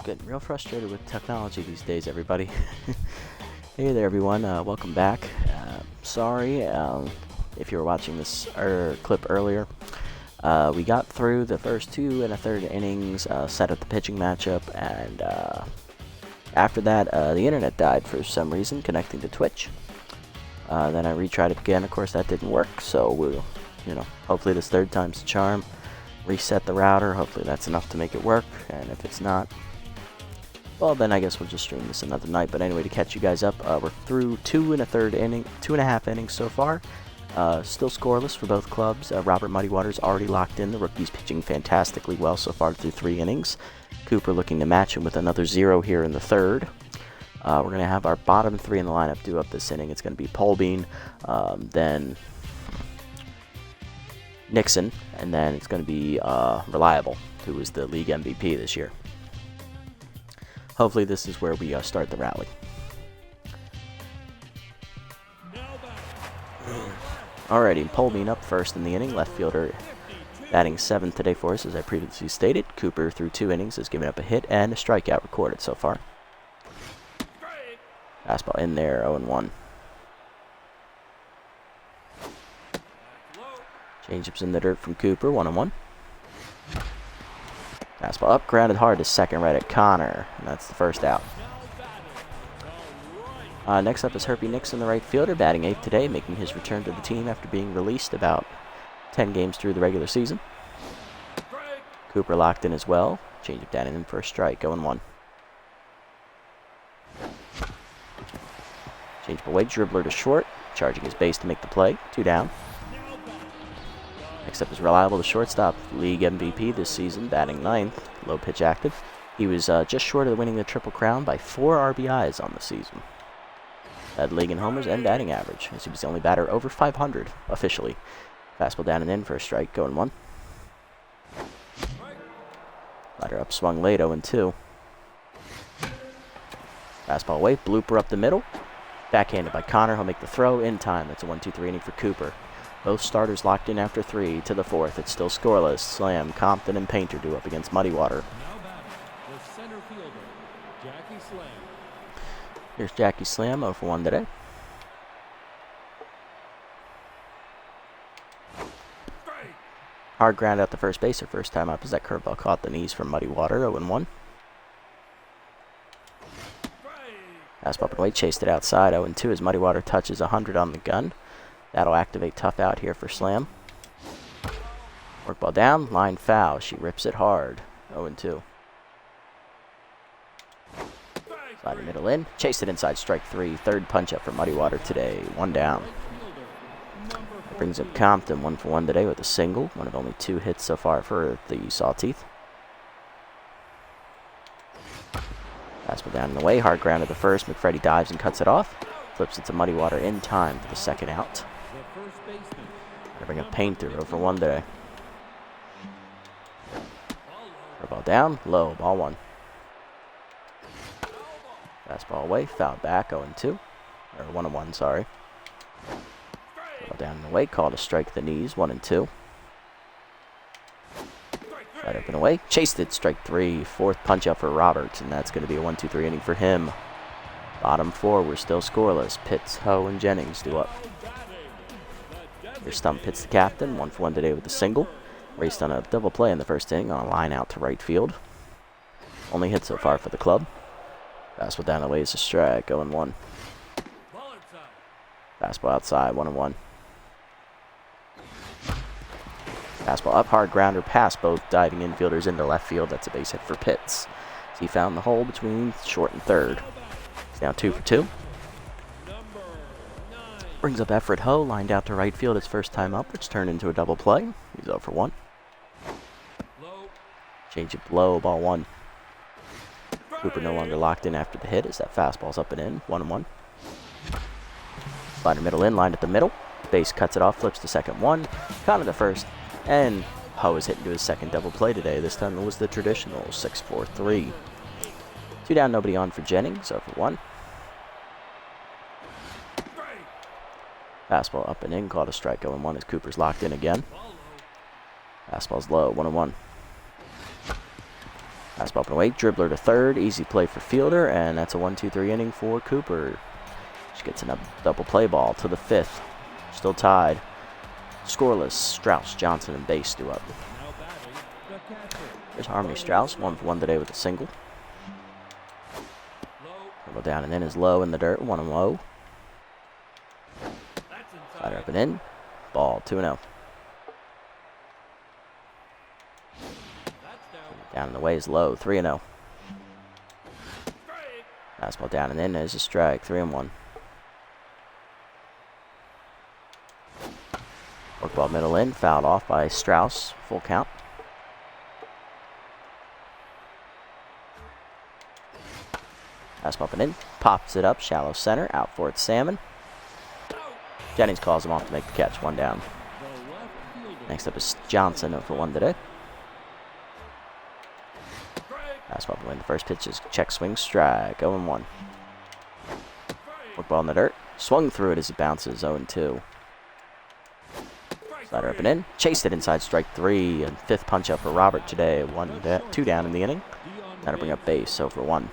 Getting real frustrated with technology these days, everybody. Hey there, everyone. Welcome back. Sorry if you were watching this clip earlier. We got through the first 2 1/3 innings, set up the pitching matchup, and after that, the internet died for some reason, connecting to Twitch. Then I retried it again. Of course, that didn't work, so we'll, hopefully this third time's the charm. Reset the router. Hopefully that's enough to make it work, and if it's not, well, then I guess we'll just stream this another night. But anyway, to catch you guys up, we're through 2 1/2 innings so far. Still scoreless for both clubs. Robert Muddywater's already locked in. The rookie's pitching fantastically well so far through 3 innings. Cooper looking to match him with another 0 here in the third. We're going to have our bottom 3 in the lineup do up this inning. It's going to be Polbean, then Nixon, and then it's going to be Reliable, who was the league MVP this year. Hopefully this is where we start the rally. Alrighty, Polbean up first in the inning. Left fielder batting 7th today for us, as I previously stated. Cooper through 2 innings has given up a hit and a strikeout recorded so far. Fastball in there, 0-1. Changeup's in the dirt from Cooper, 1-1. Fastball up, grounded hard to second right at Connor, and that's the first out. Next up is Herpy Nixon, the right fielder, batting 8th today, making his return to the team after being released about 10 games through the regular season. Cooper locked in as well. Changeup down and in for a strike, 0-1. Changeup away, dribbler to short, charging his base to make the play, 2 down. Next up is Reliable, the shortstop, league MVP this season, batting 9th, low pitch active. He was just short of winning the Triple Crown by 4 RBIs on the season. Led league in homers and batting average, as he was the only batter over 500 officially. Fastball down and in for a strike, 0-1. Slider up, swung late, 0-2. Fastball away, blooper up the middle. Backhanded by Connor, he'll make the throw in time. That's a 1-2-3 inning for Cooper. Both starters locked in after 3 to the 4th. It's still scoreless. Slam, Compton, and Painter do up against Muddywater. Here's Jackie Slam, 0-1 today. Hard ground out the first base, her first time up as that curveball caught the knees from Muddywater, 0-1. Fastball up and away, chased it outside, 0-2 as Muddywater touches 100 on the gun. That'll activate tough out here for Slam. Work ball down, line foul. She rips it hard, 0-2. Slider middle in, chased it inside, strike 3. Third punch up for Muddywater today, 1 down. That brings up Compton, 1-for-1 today with a single. One of only 2 hits so far for the Sawteeth. Fastball down in the way, hard ground to the first. McFreddy dives and cuts it off. Flips it to Muddywater in time for the second out. Gonna bring up Painter, 0-for-1 today. Ball down, low, ball 1. Fastball away, foul back, 0-2. Or 1-1, sorry. Ball down in the way, called a strike to the knees, 1-2. Right up and away, chased it, strike 3. 4th punch out for Roberts, and that's going to be a 1-2-3 inning for him. Bottom 4, we're still scoreless. Pitts, Ho, and Jennings do up. Here's Stump hits the captain, 1-for-1 today with a single. Raced on a double play in the first inning on a line out to right field. Only hit so far for the club. Fastball down the way is a strike, 0-1. Fastball outside, 1-1. Fastball up, hard grounder past both diving infielders into left field. That's a base hit for Pitts. He found the hole between short and third. He's now 2 for 2. Brings up Everett Ho, lined out to right field his first time up, which turned into a double play. He's 0 for 1. Change it low, ball 1. Cooper no longer locked in after the hit as that fastball's up and in, 1-1. Slider middle in, lined at the middle. Base cuts it off, flips to second 1. Connor to first, and Ho is hit into his second double play today. This time it was the traditional 6-4-3. 2 down, nobody on for Jennings, 0 for 1. Fastball up and in, called a strike, 0-1 as Cooper's locked in again. Fastball's low, 1-1. Fastball up and away. Dribbler to third. Easy play for fielder. And that's a 1-2-3 inning for Cooper. She gets a double play ball to the fifth. Still tied. Scoreless. Strauss, Johnson, and Base do up. There's Harmony Strauss. 1 for 1 today with a single. Go down and in is low in the dirt. 1-0. Slider up and in. Ball 2-0. Down and away is low. 3-0. Fastball down and in is a strike. 3-1. Workball middle in. Fouled off by Strauss. Full count. Fastball up and in. Pops it up. Shallow center. Out for it. Salmon. Jennings calls him off to make the catch. 1 down. Next up is Johnson 0 for 1 today. Fastball up and in. The first pitch is check swing strike. 0-1. Workball in the dirt. Swung through it as it bounces. 0-2. Slider up and in. Chased it inside strike 3. And fifth punch up for Robert today. 2 down in the inning. That'll bring up Base 0 for 1.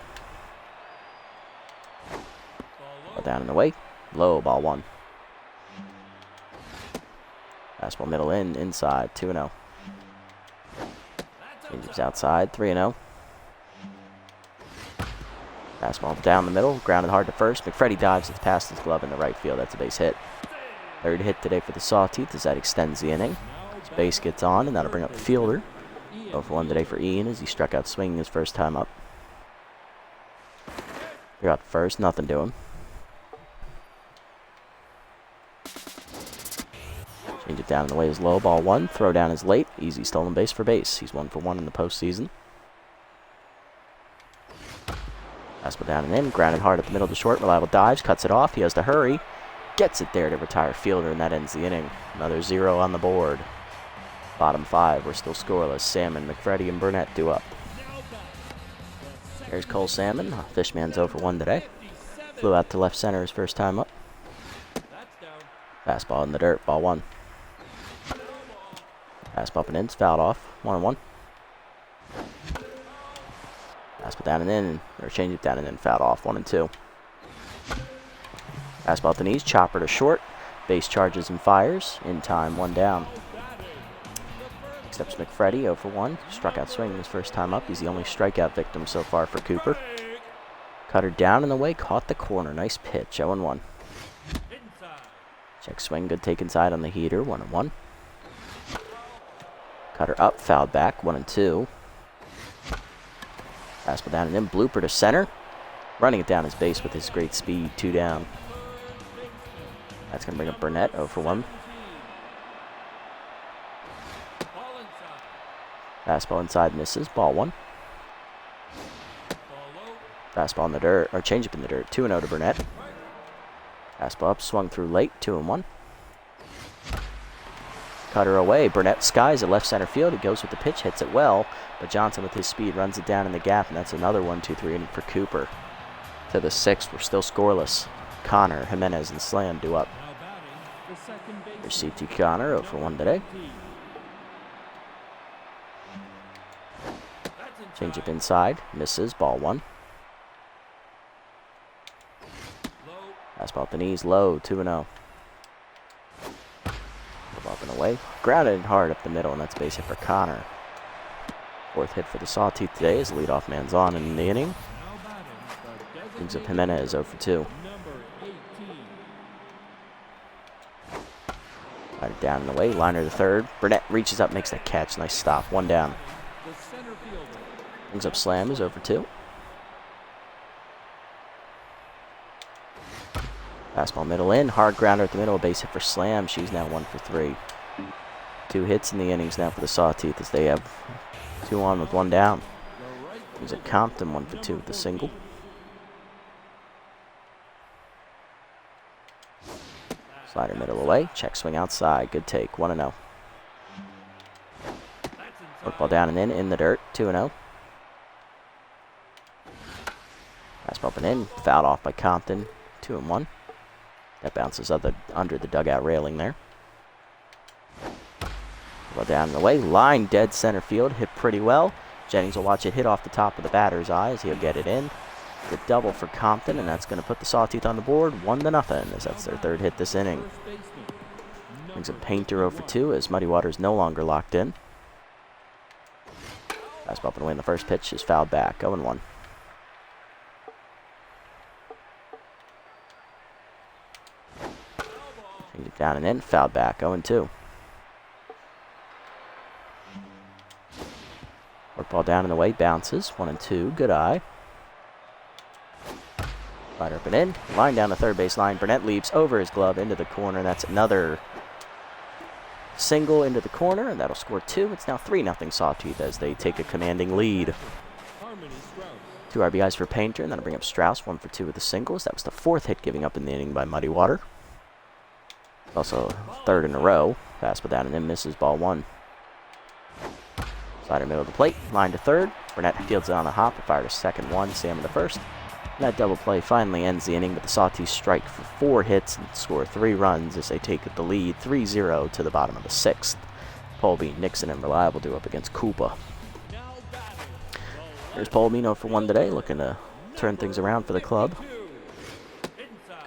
Ball down and away. Low, ball 1. Fastball middle in, inside, 2-0. Changes outside, 3-0. Fastball down the middle, grounded hard to first. McFreddy dives it past his glove in the right field. That's a base hit. Third hit today for the Sawtooth as that extends the inning. His base gets on, and that'll bring up the fielder. 0 for 1 today for Ian as he struck out swinging his first time up. You're out first, nothing doing. Change it down and the way is low, ball 1. Throw down is late. Easy stolen base for Base. He's 1 for 1 in the postseason. Fastball down and in. Grounded hard at the middle to short. Reliable dives. Cuts it off. He has to hurry. Gets it there to retire fielder, and that ends the inning. Another 0 on the board. Bottom 5. We're still scoreless. Salmon, McFreddy, and Burnett do up. There's Cole Salmon. Fishman's 0 for 1 today. Flew out to left center his first time up. Fastball in the dirt. Ball 1. Fastball up and in, fouled off. 1-1. Fastball down and in, or change it down and in, fouled off. 1-2. Fastball at the knees, chopper to short. Base charges and fires. In time, 1 down. Next up's McFreddy, 0 for 1. Struck out swinging his first time up. He's the only strikeout victim so far for Cooper. Cutter down and away, caught the corner. Nice pitch, 0-1. Check swing, good take inside on the heater, 1-1. Cutter up, fouled back, 1-2. Fastball down and in, blooper to center. Running it down his base with his great speed, 2 down. That's going to bring up Burnett, 0 for 1. Fastball inside misses, ball 1. Fastball in the dirt, or changeup in the dirt, 2-0 to Burnett. Fastball up, swung through late, 2-1. Cutter away. Burnett skies at left center field. He goes with the pitch, hits it well, but Johnson with his speed runs it down in the gap, and that's another 1-2-3 inning for Cooper. To the 6th, we're still scoreless. Connor, Jimenez, and Slam do up. There's CT Connor, 0 for 1 today. Changeup inside, misses, ball 1. Fastball at the knees, low, 2-0. Up and away. Grounded hard up the middle, and that's base hit for Connor. 4th hit for the Sawtooth today as the leadoff man's on in the inning. Brings up Jimenez, 0 for 2. Right down and away. Liner to third. Burnett reaches up, makes that catch. Nice stop. 1 down. Brings up Slam, is 0 for 2. Fastball middle in, hard grounder at the middle, base hit for Slam. She's now 1 for 3. 2 hits in the innings now for the Sawtooth as they have 2 on with 1 down. He's at Compton, 1 for 2 with the single. Slider middle away, check swing outside, good take, 1-0. Workball down and in the dirt, 2-0. Fastball up and in, fouled off by Compton, 2-1. That bounces under the dugout railing there. Well, down and away. Line dead center field. Hit pretty well. Jennings will watch it hit off the top of the batter's eye as he'll get it in. The double for Compton, and that's going to put the Sawtooth on the board 1-0, as that's their third hit this inning. Brings up Painter 0 for 2 as Muddy Water is no longer locked in. Fastball up and away in the first pitch is fouled back, 0-1. Change it down and in, fouled back, 0-2. Work ball down and away, bounces, 1-2, good eye. Rider up and in, line down the third base line. Burnett leaps over his glove into the corner. That's another single into the corner, and that'll score 2. It's now 3-0 Sawtooth as they take a commanding lead. 2 RBIs for Painter, and that'll bring up Strauss, 1 for 2 with the singles. That was the 4th hit giving up in the inning by Muddy Water. Also 3rd in a row. Fastball down and in, misses, ball 1. Slider middle of the plate, line to third. Burnett fields it on a hop, fired a second one, Salmon the first. And that double play finally ends the inning, but the Sawtooth strike for 4 hits and score 3 runs as they take the lead 3-0 to the bottom of the 6th. Polby, Nixon, and Reliable do up against Koopa. Here's Polby, 0 for 1 today, looking to turn things around for the club.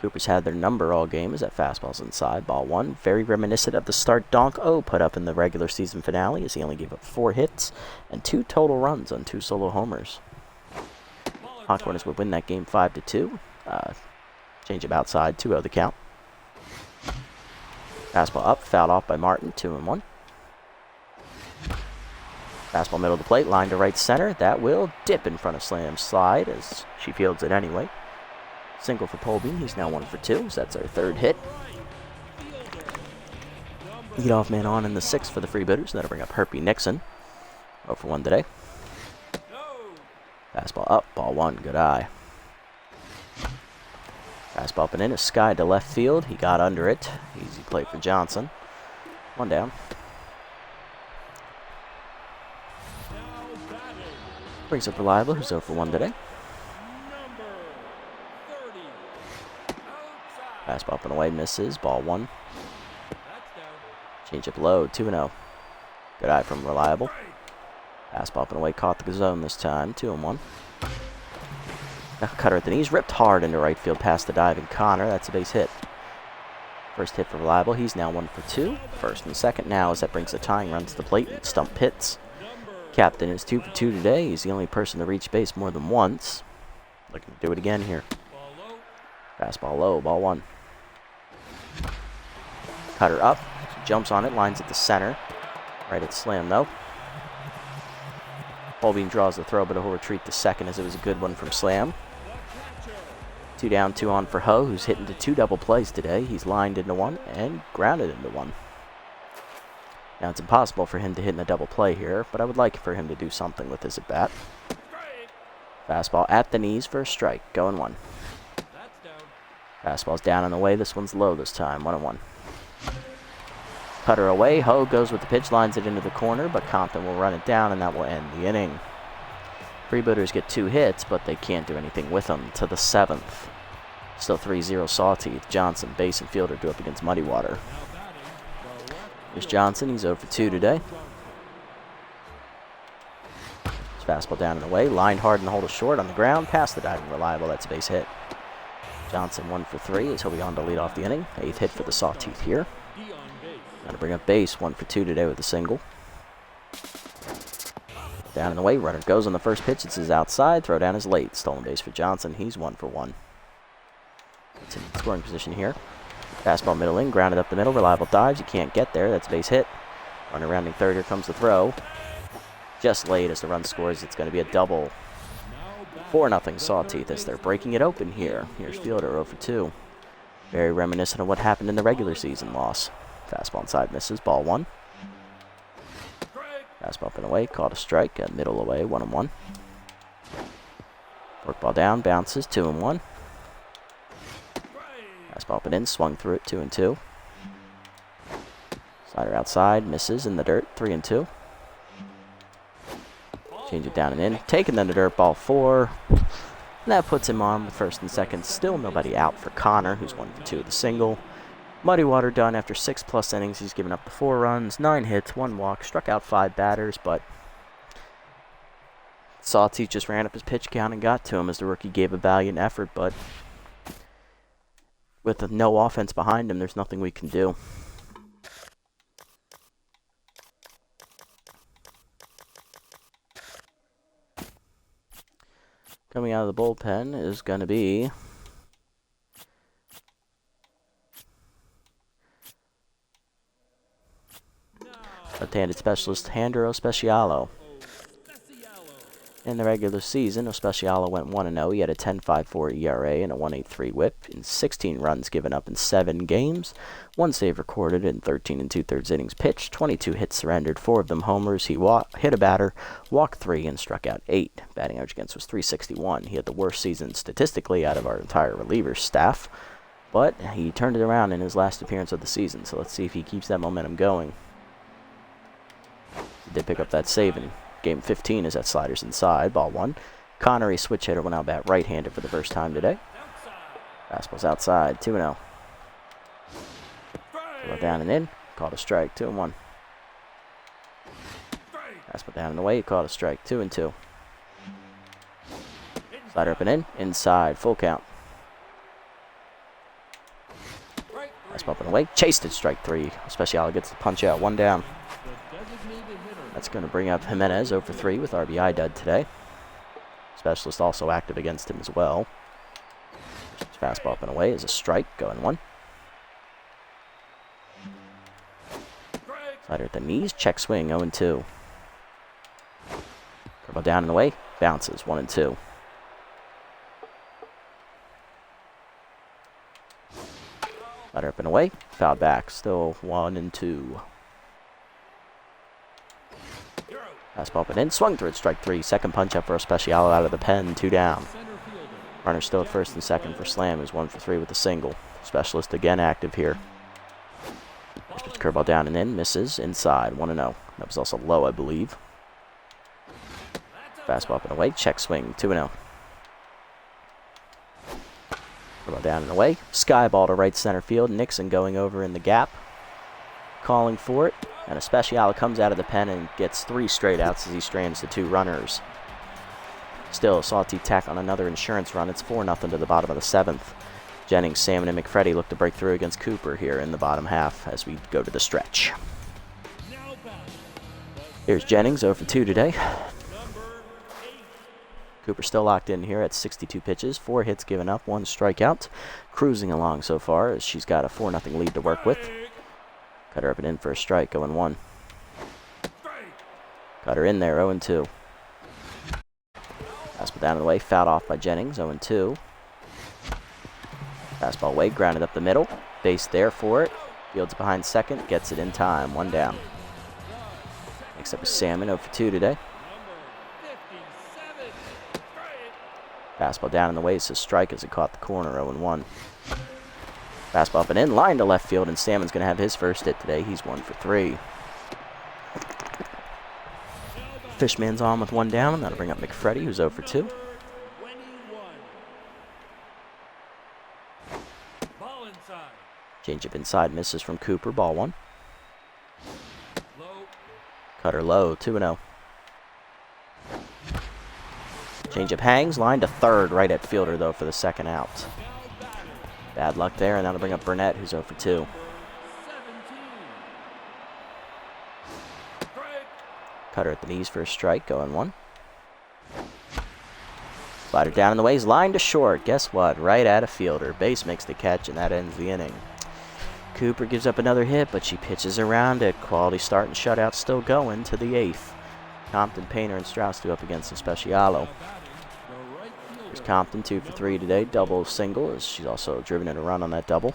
Cooper's had their number all game as that fastball's inside, ball 1. Very reminiscent of the start Donk O put up in the regular season finale as he only gave up 4 hits and 2 total runs on 2 solo homers. Hawkwarners would win that game 5-2. Change up outside, 2-0 the count. Fastball up, fouled off by Martin, 2-1. Fastball middle of the plate, line to right center. That will dip in front of Slam's slide as she fields it anyway. Single for Polby, he's now 1 for 2, so that's our 3rd hit. Leadoff man on in the 6th for the Freebooters. That'll bring up Herpy Nixon, 0 for 1 today. Fastball up, ball 1, good eye. Fastball up and in, a sky to left field. He got under it. Easy play for Johnson. 1 down. Brings up Reliable, who's 0 for 1 today. Fastball up and away, misses, ball 1. Change up low, 2-0. Good eye from Reliable. Fastball up and away, caught the zone this time, 2-1. Now cutter at the knees, ripped hard into right field past the diving Connor. That's a base hit. First hit for Reliable, he's now 1 for 2. First and second now as that brings the tying run to the plate and Stump hits. Captain is 2 for 2 today. He's the only person to reach base more than once. Looking to do it again here. Fastball low, ball 1. Cutter up, jumps on it, lines at the center. Right at Slam though. Polbean draws the throw, but he'll retreat to second as it was a good one from Slam. 2 down, 2 on for Ho, who's hit into 2 double plays today. He's lined into 1 and grounded into 1. Now it's impossible for him to hit in a double play here, but I would like for him to do something with his at-bat. Fastball at the knees for a strike, going 1. Fastball's down and away, this one's low this time, 1-1. Cutter away, Ho goes with the pitch, lines it into the corner, but Compton will run it down, and that will end the inning. Freebooters get 2 hits, but they can't do anything with them to the 7th. Still 3-0 Sawtooth. Johnson, base and fielder, do up against Muddy Water. Here's Johnson, he's 0 for 2 today. His fastball down and away, lined hard in the hole to short on the ground, past the diving Reliable, that's a base hit. Johnson 1 for 3 as he'll be on to lead off the inning. 8th hit for the Sawtooth here. Gonna bring up base, 1 for 2 today with a single. Down and away, runner goes on the first pitch. It's his outside, throw down is late. Stolen base for Johnson, he's 1 for 1. It's in scoring position here. Fastball middle in, grounded up the middle. Reliable dives, you can't get there. That's a base hit. Runner rounding third, here comes the throw. Just late as the run scores. It's going to be a double. 4-0 Sawtooth as they're breaking it open here. Here's fielder 0 for 2. Very reminiscent of what happened in the regular season loss. Fastball inside misses, ball 1. Fastball up and away, called a strike, middle away, 1-1. Work ball down, bounces, 2-1. Fastball up and in, swung through it, 2-2. Slider outside, misses in the dirt, 3-2. Change it down and in, taking in the dirt, ball 4. And that puts him on with first and second. Still nobody out for Connor, who's 1 for 2 with a single. Muddy Water done after 6+ innings. He's given up the 4 runs, 9 hits, 1 walk, struck out 5 batters, but Sawtooth just ran up his pitch count and got to him as the rookie gave a valiant effort, but with no offense behind him, there's nothing we can do. Coming out of the bullpen is going to be left-handed specialist Handero Specialo. In the regular season, Specialo went 1-0. He had a 10.54 ERA and a 1.83 WHIP in 16 runs given up in 7 games, 1 save recorded in 13 2/3 innings pitched, 22 hits surrendered, 4 of them homers. He hit a batter, walked 3, and struck out 8. Batting average against was .361. He had the worst season statistically out of our entire relievers staff, but he turned it around in his last appearance of the season, so let's see if he keeps that momentum going. He did pick up that save in Game 15 as that slider's inside. Ball 1. Connery, switch hitter, went out bat right-handed for the first time today. Fastball's outside, 2-0. Fastball down and in, called a strike, 2-1. Fastball down and away, called a strike, 2-2. Slider up and in, inside, full count. Fastball up and away, chased it, strike 3. Specialo gets the punch out, 1 down. That's going to bring up Jimenez 0-for-3 with RBI dud today. Specialist also active against him as well. Fastball up and away is a strike, going 1. Slider at the knees, check swing, 0-2. Curveball down and away, bounces, 1-2. Slider up and away, fouled back, still 1-2. Fastball up and in, swung through it, strike 3. Second punch up for a Specialo out of the pen, 2 down. Runner still at first and second for Slam, who's 1-for-3 with a single. Specialist again active here. First pitch curveball down and in, misses, inside, 1-0. That was also low, I believe. Fastball up and away, check swing, 2-0. Curveball down and away, sky ball to right center field, Nixon going over in the gap, calling for it. And a Specialo comes out of the pen and gets 3 straight outs as he strands the 2 runners. Still, Sawtooth tack on another insurance run. It's 4-0 to the bottom of the 7th. Jennings, Salmon, and McFreddy look to break through against Cooper here in the bottom half as we go to the stretch. Here's Jennings, 0-for-2 today. Cooper still locked in here at 62 pitches, 4 hits given up, 1 strikeout. Cruising along so far as she's got a 4-0 lead to work with. Cut her up and in for a strike, going 1. Got her in there, 0-2. Fastball down and away, fouled off by Jennings, 0-2. Fastball away, grounded up the middle. Base there for it. Fields behind second, gets it in time, 1 down. Next up is Salmon, 0-for-2 today. Fastball down in the way, it's a strike as it caught the corner, 0-1. Fastball up and in, line to left field, and Salmon's going to have his first hit today. He's 1-for-3. Fishman's on with 1 down, and that'll bring up McFreddy, who's 0-for-2. Changeup inside, misses from Cooper, ball 1. Cutter low, 2-0. Changeup hangs, line to third, right at fielder, though, for the second out. Bad luck there, and that'll bring up Burnett, who's 0-for-2. Cutter at the knees for a strike, going 1. Slider down in the ways, line to short. Guess what? Right at a fielder. Base makes the catch, and that ends the inning. Cooper gives up another hit, but she pitches around it. Quality start and shutout still going to the 8th. Compton, Painter, and Strauss do up against the Specialo. Here's Compton, 2-for-3 today. Double, single, as she's also driven in a run on that double.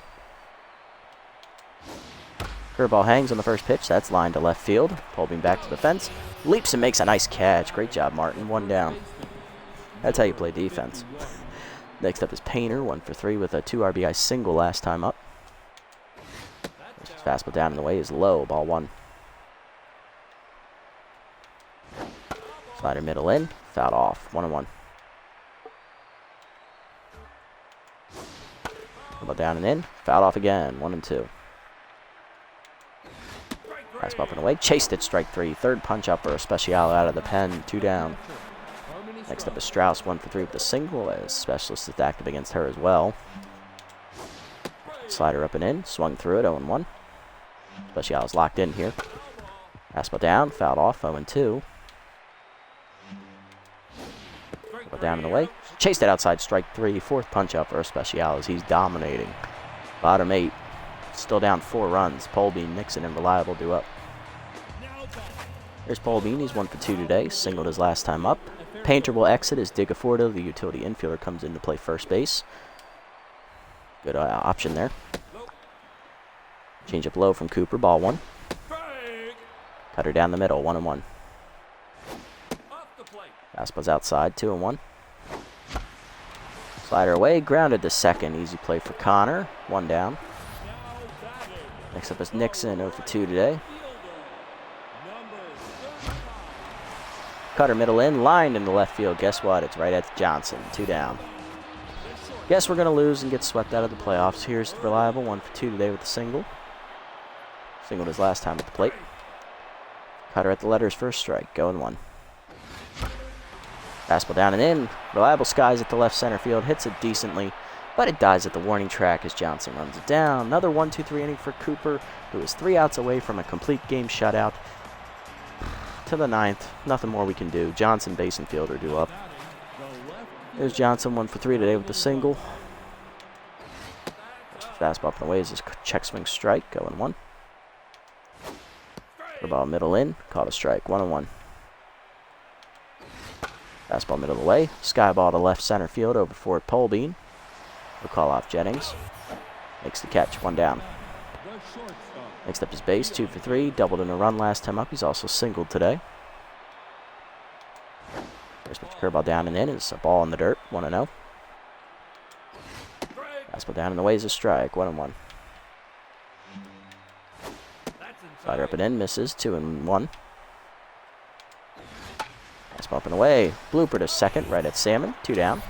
Curveball hangs on the first pitch. That's lined to left field. Pulled him back to the fence. Leaps and makes a nice catch. Great job, Martin. 1 down. That's how you play defense. Next up is Painter, 1-for-3 with a 2 RBI single last time up. Fastball down in the way is low. Ball 1. Slider middle in. Fouled off. 1-1. Curveball down and in. Fouled off again. 1-2. Fastball up and away. Chased it. Strike 3. Third punch up for a Specialo out of the pen. 2 down. Next up is Strauss, 1 for 3 with a single, as Specialist is active against her as well. Slider up and in, swung through it, 0-1. Special is locked in here. Fastball down, fouled off, 0-2. Down and away. Chased it outside, strike 3. Fourth punch out for Special as he's dominating. Bottom 8. Still down 4 runs. Polbean, Nixon, and Reliable do up. Here's Polbean. He's 1 for 2 today. Singled his last time up. Painter will exit as Digafordo, the utility infielder, comes in to play first base. Good option there. Change up low from Cooper. Ball 1. Cutter down the middle. 1-1. Fastball's outside. 2-1. Slider away. Grounded to second. Easy play for Connor. 1 down. Next up is Nixon. 0 for 2 today. Cutter middle in. Lined into left field. Guess what? It's right at Johnson. 2 down. Guess we're going to lose and get swept out of the playoffs. Here's Reliable, 1 for 2 today with a single. Singled his last time at the plate. Cutter at the letters for a strike, 0-1. Fastball down and in. Reliable skies at the left center field, hits it decently, but it dies at the warning track as Johnson runs it down. Another 1-2-3 inning for Cooper, who is 3 outs away from a complete game shutout. To the 9th, nothing more we can do. Johnson, base and fielder, do up. There's Johnson, 1 for 3 today with the single. Fastball up and away is his check swing strike, 0-1. Ball middle in, caught a strike, 1-1. Fastball middle away, sky ball to left center field over for Polbean. We'll call off Jennings. Makes the catch, 1 down. Next up is base, 2 for 3, doubled in a run last time up. He's also singled today. First pitch curveball down and in is a ball in the dirt, 1-0. Fastball down and away is a strike, 1-1. Slider up and in, misses, 2-1. Fastball up and away. Blooper to second, right at Salmon, 2 down.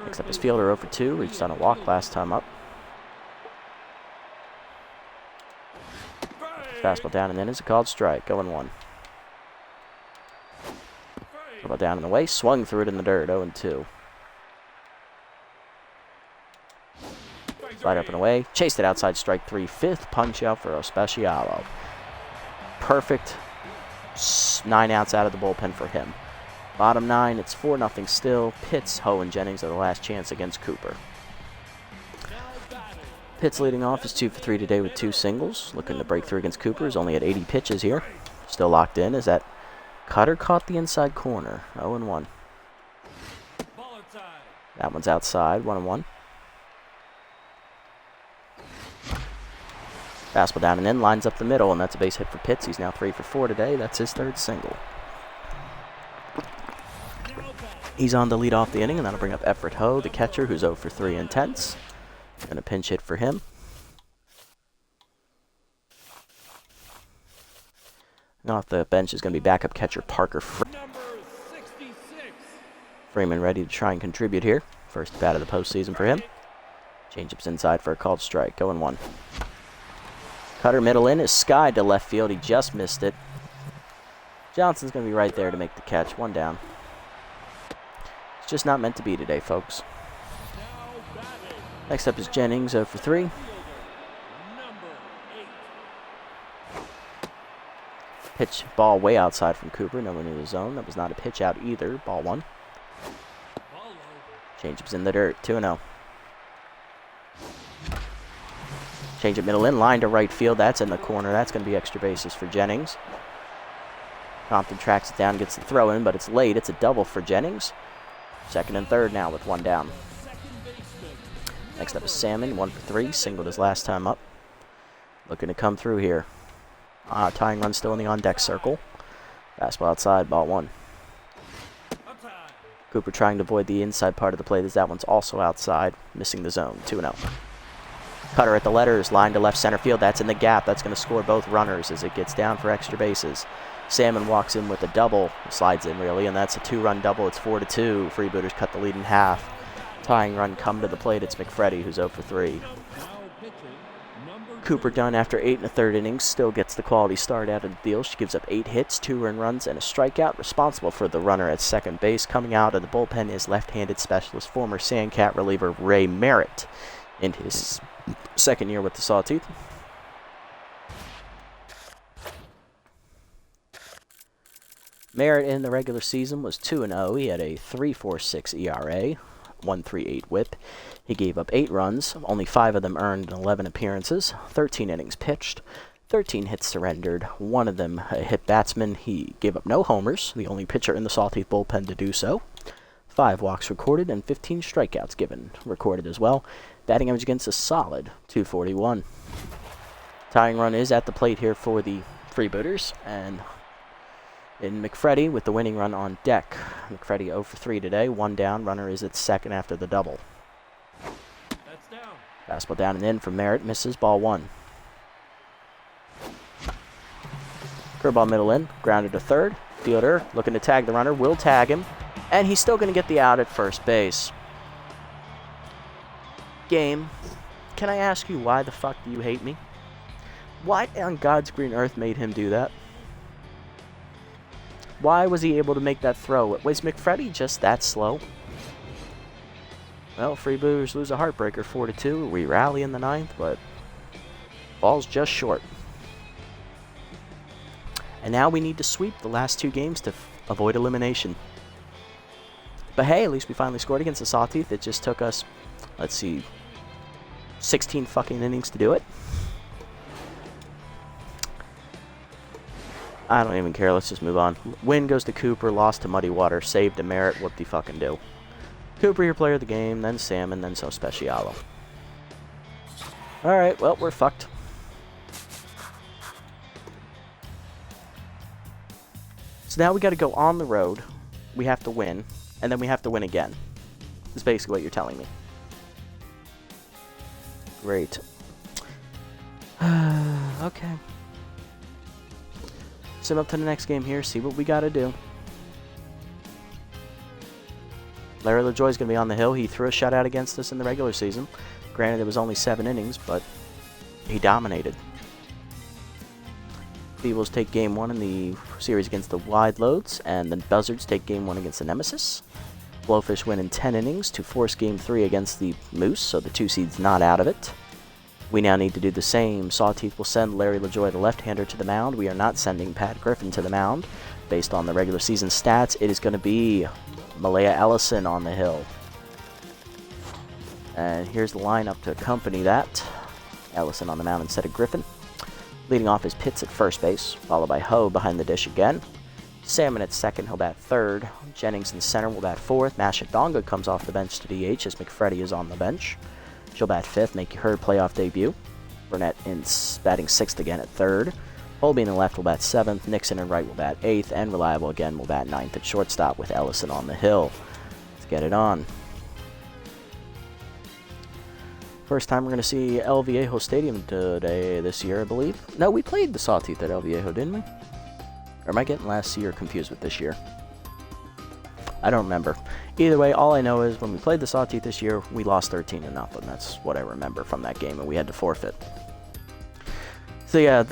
Next up is fielder 0 for 2, reached on a walk last time up. Fastball down and in is a called strike, 0-1. Curveball down and away, swung through it in the dirt, 0-2. Slide up and away, chased it outside, strike 3, 5th punch out for Ospecialo. Perfect 9 outs out of the bullpen for him. Bottom 9, it's 4-0 still. Pitts, Ho, and Jennings are the last chance against Cooper. Pitts leading off is 2 for 3 today with 2 singles. Looking to break through against Cooper. Is only at 80 pitches here. Still locked in. Is that Cutter caught the inside corner. 0-1. That one's outside. 1-1. Fastball down and in, lines up the middle, and that's a base hit for Pitts. He's now 3 for 4 today. That's his 3rd single. He's on to lead off the inning, and that'll bring up Everett Ho, the catcher, who's 0 for 3 intense. And a pinch hit for him. And off the bench is going to be backup catcher Parker Freeman, ready to try and contribute here. First bat of the postseason for him. Changeup's inside for a called strike. 0-1. Cutter middle in is skied to left field. He just missed it. Johnson's going to be right there to make the catch. 1 down. It's just not meant to be today, folks. Next up is Jennings, 0 for 3. Pitch ball way outside from Cooper. No one in the zone. That was not a pitch out either. Ball 1. Changeup's in the dirt. 2-0. Changeup middle in, line to right field. That's in the corner. That's going to be extra bases for Jennings. Compton tracks it down, gets the throw in, but it's late. It's a double for Jennings. 2nd and 3rd now with 1 down. Next up is Salmon, 1 for 3. Singled his last time up. Looking to come through here. Tying run still in the on-deck circle. Fastball outside, ball 1. Cooper trying to avoid the inside part of the plate as that one's also outside, missing the zone. 2-0. Cutter at the letters, line to left center field. That's in the gap. That's going to score both runners as it gets down for extra bases. Salmon walks in with a double, slides in really, and that's a 2-run double. It's 4-2. Freebooters cut the lead in half. Tying run come to the plate. It's McFreddy, who's 0 for 3. Cooper done after 8 1/3 innings, still gets the quality start out of the deal. She gives up 8 hits, 2 earned runs, and a strikeout. Responsible for the runner at second base. Coming out of the bullpen is left-handed specialist, former Sandcat reliever Ray Merritt, in his second year with the Sawtooth. Merritt in the regular season was 2-0. He had a 3.46 ERA, 1.38 WHIP. He gave up 8 runs, only 5 of them earned in 11 appearances, 13 innings pitched, 13 hits surrendered, 1 of them a hit batsman. He gave up no homers, the only pitcher in the Sawtooth bullpen to do so. 5 walks recorded and 15 strikeouts recorded as well. Batting average against a solid .241. Tying run is at the plate here for the Freebooters, and in McFreddy with the winning run on deck. McFreddy 0 for 3 today, 1 down. Runner is at second after the double. That's down. Fastball down and in from Merritt, misses, ball 1. Curveball middle in, grounded to third. Fielder looking to tag the runner, will tag him, and he's still going to get the out at first base. Game, can I ask you why the fuck do you hate me? Why on God's green earth made him do that? Why was he able to make that throw? Was McFreddy just that slow? Well, Freebooters lose a heartbreaker 4-2. We rally in the 9th, but ball's just short. And now we need to sweep the last 2 games to avoid elimination. But hey, at least we finally scored against the Sawtooth. It just took us, let's see, 16 fucking innings to do it. I don't even care. Let's just move on. Win goes to Cooper. Lost to Muddy Water. Saved to Merritt. Whoop-de-fucking-do. Cooper, your player of the game. Then Salmon. Then So Specialo. Alright, well, we're fucked. So now we got to go on the road. We have to win. And then we have to win again. That's basically what you're telling me. Great. Okay. Sim up to the next game here, see what we gotta do. Larry LaJoie's gonna be on the hill. He threw a shutout against us in the regular season. Granted, it was only 7 innings, but he dominated. Feebles take game 1 in the series against the Wide Loads, and the Buzzards take game 1 against the Nemesis. Blowfish win in 10 innings to force game 3 against the Moose, so the 2 seed's not out of it. We now need to do the same. Sawtooth will send Larry LaJoie, the left-hander, to the mound. We are not sending Pat Griffin to the mound. Based on the regular season stats, it is going to be Malaya Ellison on the hill. And here's the lineup to accompany that. Ellison on the mound instead of Griffin. Leading off is Pitts at first base, followed by Ho behind the dish again. Salmon at second, he'll bat third. Jennings in center will bat fourth. Mashadonga comes off the bench to DH as McFreddy is on the bench. She'll bat fifth, make her playoff debut. Burnett batting sixth again at third. Holbein in left will bat seventh. Nixon in right will bat eighth. And Reliable again will bat ninth at shortstop with Ellison on the hill. Let's get it on. First time we're going to see El Viejo Stadium this year, I believe. No, we played the Sawtooth at El Viejo, didn't we? Or am I getting last year confused with this year? I don't remember. Either way, all I know is when we played the Sawtooth this year, we lost 13-0. That's what I remember from that game, and we had to forfeit. So yeah,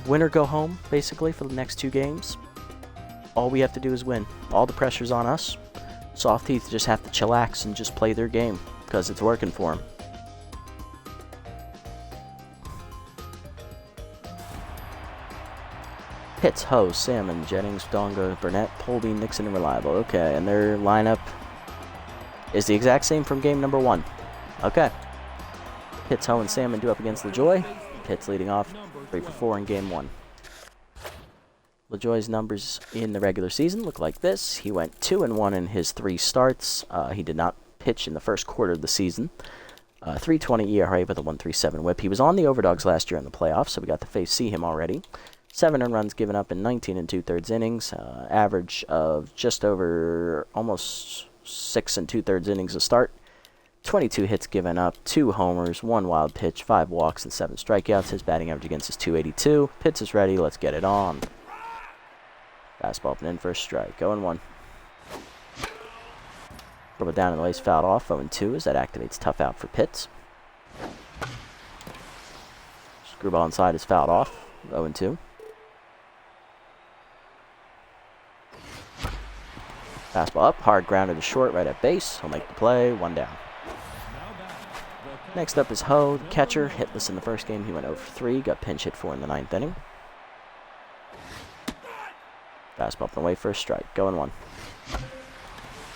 winner go home, basically, for the next 2 games. All we have to do is win. All the pressure's on us. Sawtooth just have to chillax and just play their game, because it's working for them. Pitts, Ho, Salmon, Jennings, Donga, Burnett, Holbein, Nixon, and Reliable. Okay, and their lineup is the exact same from game number 1. Okay. Pitts, Ho, and Salmon do up against LaJoie. Pitts leading off 3 for 4 in game 1. LaJoie's numbers in the regular season look like this. He went 2-1 in his 3 starts. He did not pitch in the first quarter of the season. 3.20 ERA with a 1.37 WHIP. He was on the Overdogs last year in the playoffs, so we got to see him already. 7 earned runs given up in 19 2/3 innings, average of just over almost 6 2/3 innings a start. 22 hits given up, 2 homers, 1 wild pitch, 5 walks, and 7 strikeouts. His batting average against is .282. Pitts is ready. Let's get it on. Fastball up and in for a strike. 0-1. Throw it down in the lace, fouled off. 0-2 as that activates tough out for Pitts. Screwball inside is fouled off. 0-2. Fastball up, hard grounder to short, right at base. He'll make the play, 1 down. Next up is Ho, the catcher. Hitless in the first game. He went 0 for 3. Got pinch hit for in the 9th inning. Fastball up and away for a strike. 0-1.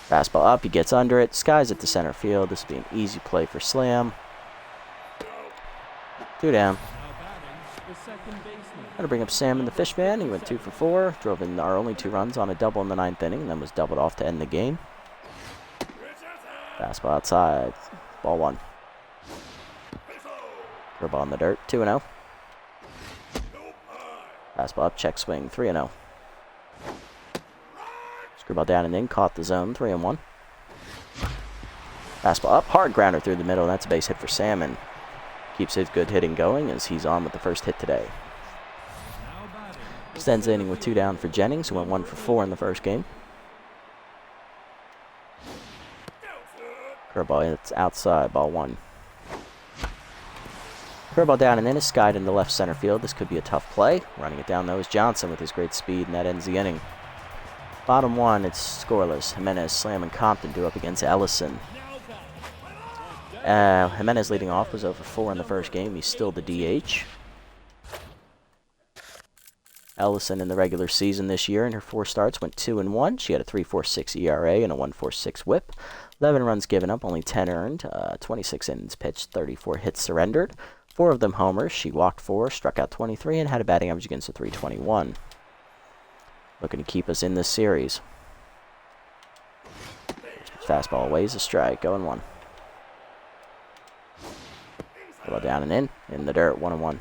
Fastball up. He gets under it. Skies it to center field. This will be an easy play for Slam. 2 down. Going to bring up Salmon, the Fishman. He went 2 for 4. Drove in our only 2 runs on a double in the 9th inning. Then was doubled off to end the game. Fastball outside. Ball 1. Curveball in the dirt. 2-0. Fastball up. Check swing. 3-0. Screwball down and in. Caught the zone. 3-1. Fastball up. Hard grounder through the middle. That's a base hit for Salmon. Keeps his good hitting going as he's on with the first hit today. Extends the inning with 2 down for Jennings, who went 1 for 4 in the first game. Curveball, it's outside, ball 1. Curveball down and in is skied into left center field. This could be a tough play. Running it down, though, is Johnson with his great speed, and that ends the inning. Bottom 1, it's scoreless. Jimenez, Slam, and Compton do up against Ellison. Jimenez leading off was 0 for 4 in the first game. He's still the DH. Ellison in the regular season this year in her 4 starts went 2-1. She had a 3.46 ERA and a 1.46 WHIP. 11 runs given up, only 10 earned. 26 innings pitched, 34 hits surrendered. 4 of them homers. She walked 4, struck out 23, and had a batting average against a 321. Looking to keep us in this series. Fastball away is a strike. 0-1. Well down and in the dirt, 1-1.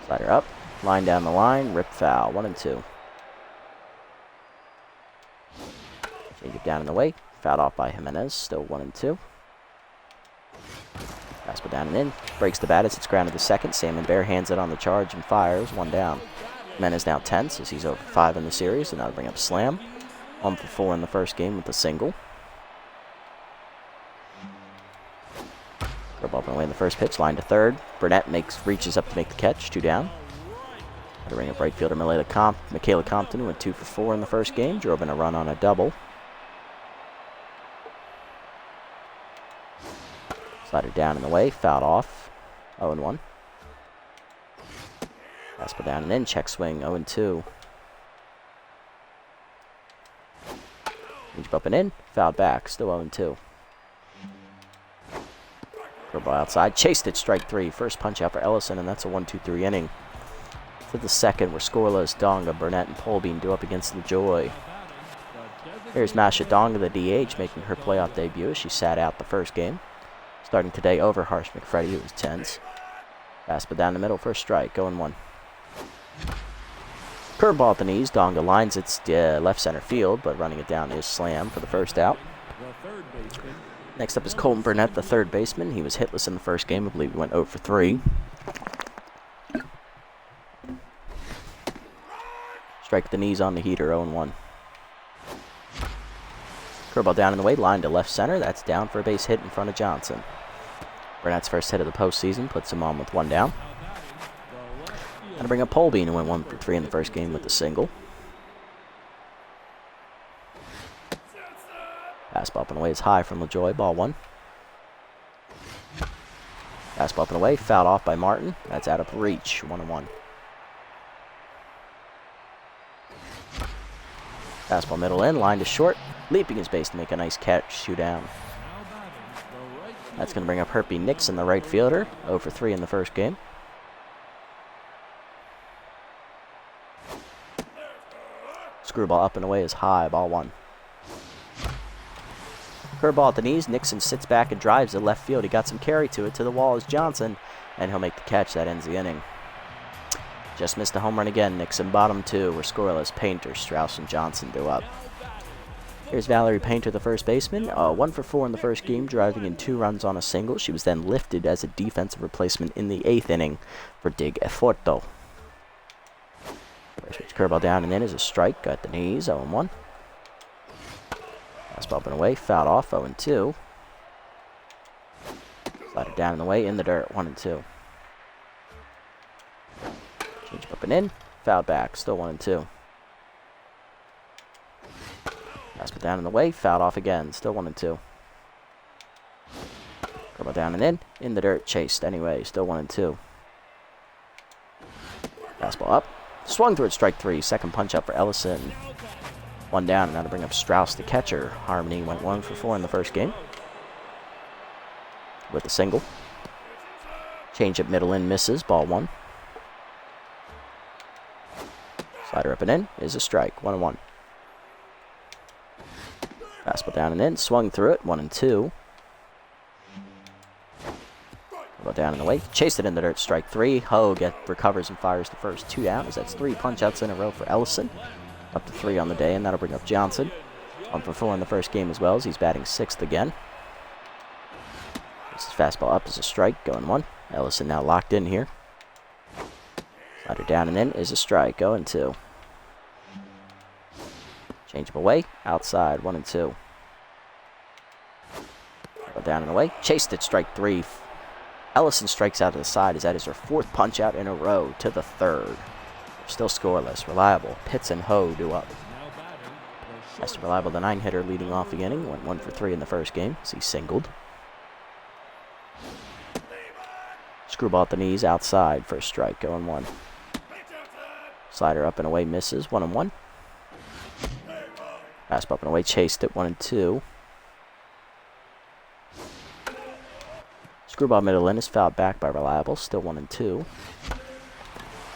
Slider up, line down the line, rip foul, 1-2. Change it down in the way, fouled off by Jimenez, still 1-2. Fastball down and in, breaks the bat as it's grounded to second. Salmon bare hands it on the charge and fires, 1 down. Jimenez now tense as he's 0 for 5 in the series, and now to bring up Slam. 1 for 4 in the first game with a single. Curveball up and away in the first pitch, line to third. Burnett reaches up to make the catch, 2 down. Got to bring up right fielder Michaela Compton, who went 2 for 4 in the first game, drove in a run on a double. Slider down in the way, fouled off, 0-1. Fastball down and in, check swing, 0-2. Change up and in, fouled back, still 0-2. Curveball outside, chased it, strike 3. First punch out for Ellison, and that's a 1-2-3 inning. For the second, we're scoreless. Donga, Burnett, and Polbean do up against LaJoy. Here's Masha Donga, the DH, making her playoff debut as she sat out the first game. Starting today over Harsh McFreddy, who was tense. Fastball down the middle for a strike, 0-1. Curveball at the knees. Donga lines its left center field, but running it down is Slam for the first out. Next up is Colton Burnett, the third baseman. He was hitless in the first game. I believe he went 0 for 3. Strike the knees on the heater, 0-1. Curveball down in the way, line to left center. That's down for a base hit in front of Johnson. Burnett's first hit of the postseason puts him on with 1 down. Going to bring up Polbean, who went 1 for 3 in the first game with a single. Fastball up and away is high from LaJoy, ball 1. Fastball up and away, fouled off by Martin. That's out of reach, 1-1. Fastball middle in, line to short. Leaping his base to make a nice catch, 2 down. That's going to bring up Herpy Nixon, the right fielder, 0 for 3 in the first game. Screwball up and away is high, ball 1. Curveball at the knees. Nixon sits back and drives to left field. He got some carry to it. To the wall is Johnson, and he'll make the catch. That ends the inning. Just missed a home run again. Nixon, bottom 2. We're scoreless. Painter, Strauss, and Johnson do up. Here's Valerie Painter, the first baseman. 1 for 4 in the first game, driving in 2 runs on a single. She was then lifted as a defensive replacement in the 8th inning for Dig Eforto. First pitch curveball down and in is a strike at the knees, 0-1. Fastball up and away, fouled off, 0-2. Slider down in the way, in the dirt, 1-2. Change up and in. Fouled back. Still 1-2. Pass it down and away. Fouled off again. Still 1-2. Curl down and in the dirt, chased anyway, still 1-2. Fastball up, swung through it, strike 3. Second punch up for Ellison. 1 down, and now to bring up Strauss, the catcher. Harmony went 1 for 4 in the first game with a single. Change up middle in, misses, ball 1. Slider up and in is a strike, 1-1. Fastball down and in, swung through it, 1-2. Down and away, chased it in the dirt, strike 3. Ho recovers and fires the first 2 down, as that's 3 punch-outs in a row for Ellison. Up to 3 on the day, and that'll bring up Johnson. 1 for 4 in the first game as well, as he's batting 6th again. This is fastball up is a strike, going 1. Ellison now locked in here. Slider down and in is a strike, 0-2. Change him away, outside, 1-2. Down and away, chased it, strike 3. Ellison strikes out to the side, as that is her 4th punch-out in a row to the 3rd. They're still scoreless. Reliable, Pitts and Ho do up. That's Reliable, the 9-hitter, leading off the inning. Went 1 for 3 in the first game, as he singled. Screwball at the knees, outside, first strike, 0-1. Slider up and away, misses, 1-1. Fastball up and away, chased it, 1-2. Screwball middle in is fouled back by Reliable, still 1-2.